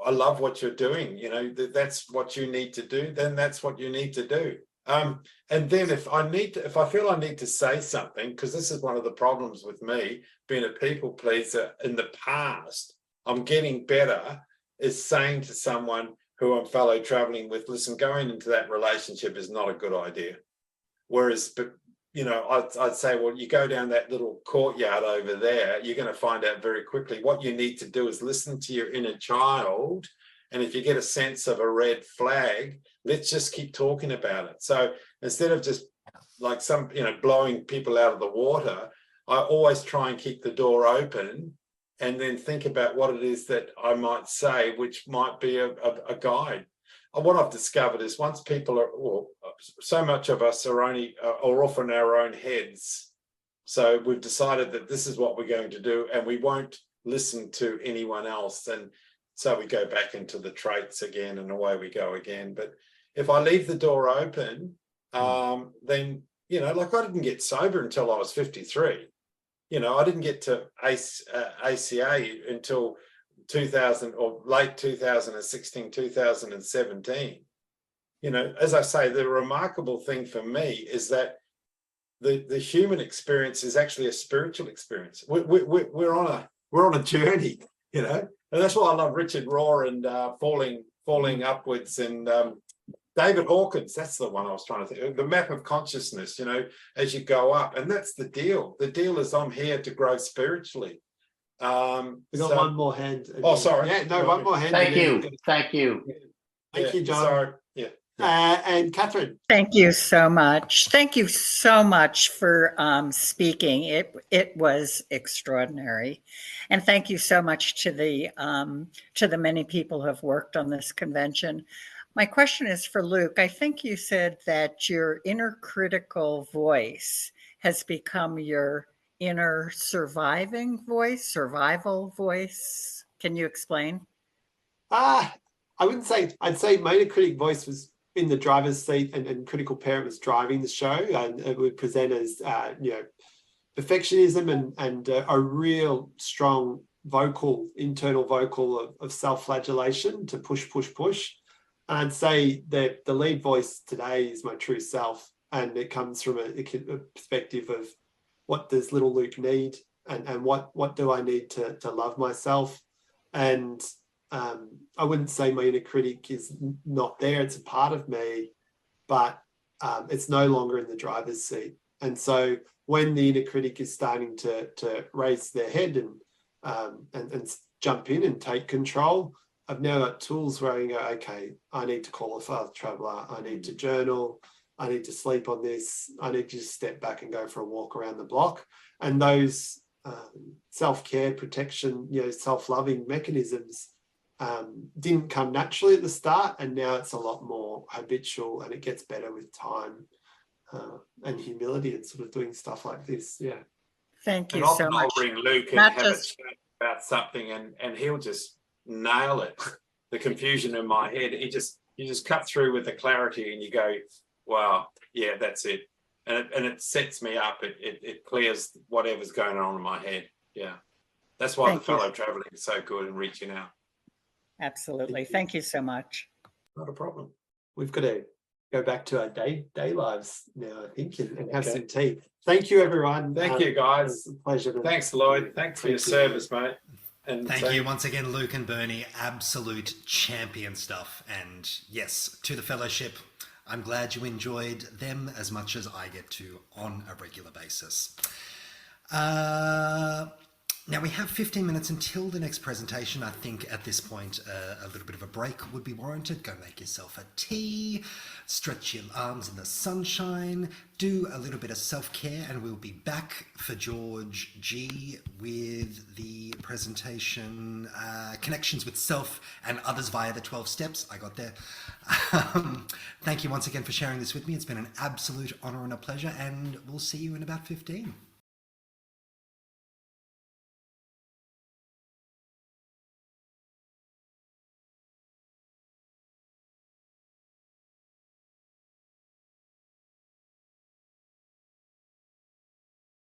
I love what you're doing. That's what you need to do. Then that's what you need to do. And then if I feel I need to say something, because this is one of the problems with me being a people pleaser in the past, I'm getting better, is saying to someone who I'm fellow traveling with, listen, going into that relationship is not a good idea. Whereas, I'd say, well, you go down that little courtyard over there, you're going to find out very quickly what you need to do is listen to your inner child. And if you get a sense of a red flag, let's just keep talking about it. So instead of just like blowing people out of the water, I always try and keep the door open and then think about what it is that I might say, which might be a guide. And what I've discovered is once people are, so much of us are off in our own heads. So we've decided that this is what we're going to do, and we won't listen to anyone else. And so we go back into the traits again, and away we go again. But if I leave the door open, then, like I didn't get sober until I was 53. I didn't get to ACA until 2000 or late 2016, 2017. As I say, the remarkable thing for me is that the human experience is actually a spiritual experience. We're on a journey, you know, and that's why I love Richard Rohr and falling upwards, and David Hawkins. That's the one I was trying to think. The map of consciousness, you know, as you go up, and that's the deal. The deal is I'm here to grow spiritually. We got one more hand. Oh, sorry. Yeah, no, one more hand. Thank you. Thank you. Thank you, John. Sorry. Yeah. And Catherine. Thank you so much. Thank you so much for speaking. It was extraordinary, and thank you so much to the many people who have worked on this convention. My question is for Luke. I think you said that your inner critical voice has become your inner survival voice. Can you explain? I wouldn't say, I'd say my inner critic voice was in the driver's seat, and critical parent was driving the show, and it would present as you know, perfectionism and a real strong internal vocal of self-flagellation to push. And I'd say that the lead voice today is my true self, and it comes from a perspective of what does little Luke need, and what do I need to love myself. And I wouldn't say my inner critic is not there. It's a part of me, but it's no longer in the driver's seat. And so when the inner critic is starting to raise their head and jump in and take control, I've now got tools where I can go, okay, I need to call a fast traveler. I need to journal. I need to sleep on this. I need to just step back and go for a walk around the block. And those self-care, protection, you know, self-loving mechanisms didn't come naturally at the start, and now it's a lot more habitual, and it gets better with time and humility and sort of doing stuff like this. Yeah. Thank you And often so much. I'll ring Luke and have a chat about something, and he'll just nail it. The confusion in my head, you just cut through with the clarity, and you go, wow, yeah, that's it. And it sets me up. It clears whatever's going on in my head. Yeah. That's why the fellow traveling is so good and reaching out. Absolutely. Thank you so much. Not a problem. We've got to go back to our day lives now, I think, and have some tea. Thank you, everyone. Thank you, guys. It's a pleasure. Thanks, Lloyd. Thanks for your service, mate. And thank you once again, Luke and Bernie. Absolute champion stuff. And yes, to the fellowship, I'm glad you enjoyed them as much as I get to on a regular basis. Now we have 15 minutes until the next presentation. I think at this point a little bit of a break would be warranted. Go make yourself a tea, stretch your arms in the sunshine, do a little bit of self-care, and we'll be back for George G with the presentation Connections with Self and Others via the 12 Steps. I got there. Thank you once again for sharing this with me. It's been an absolute honor and a pleasure, and we'll see you in about 15.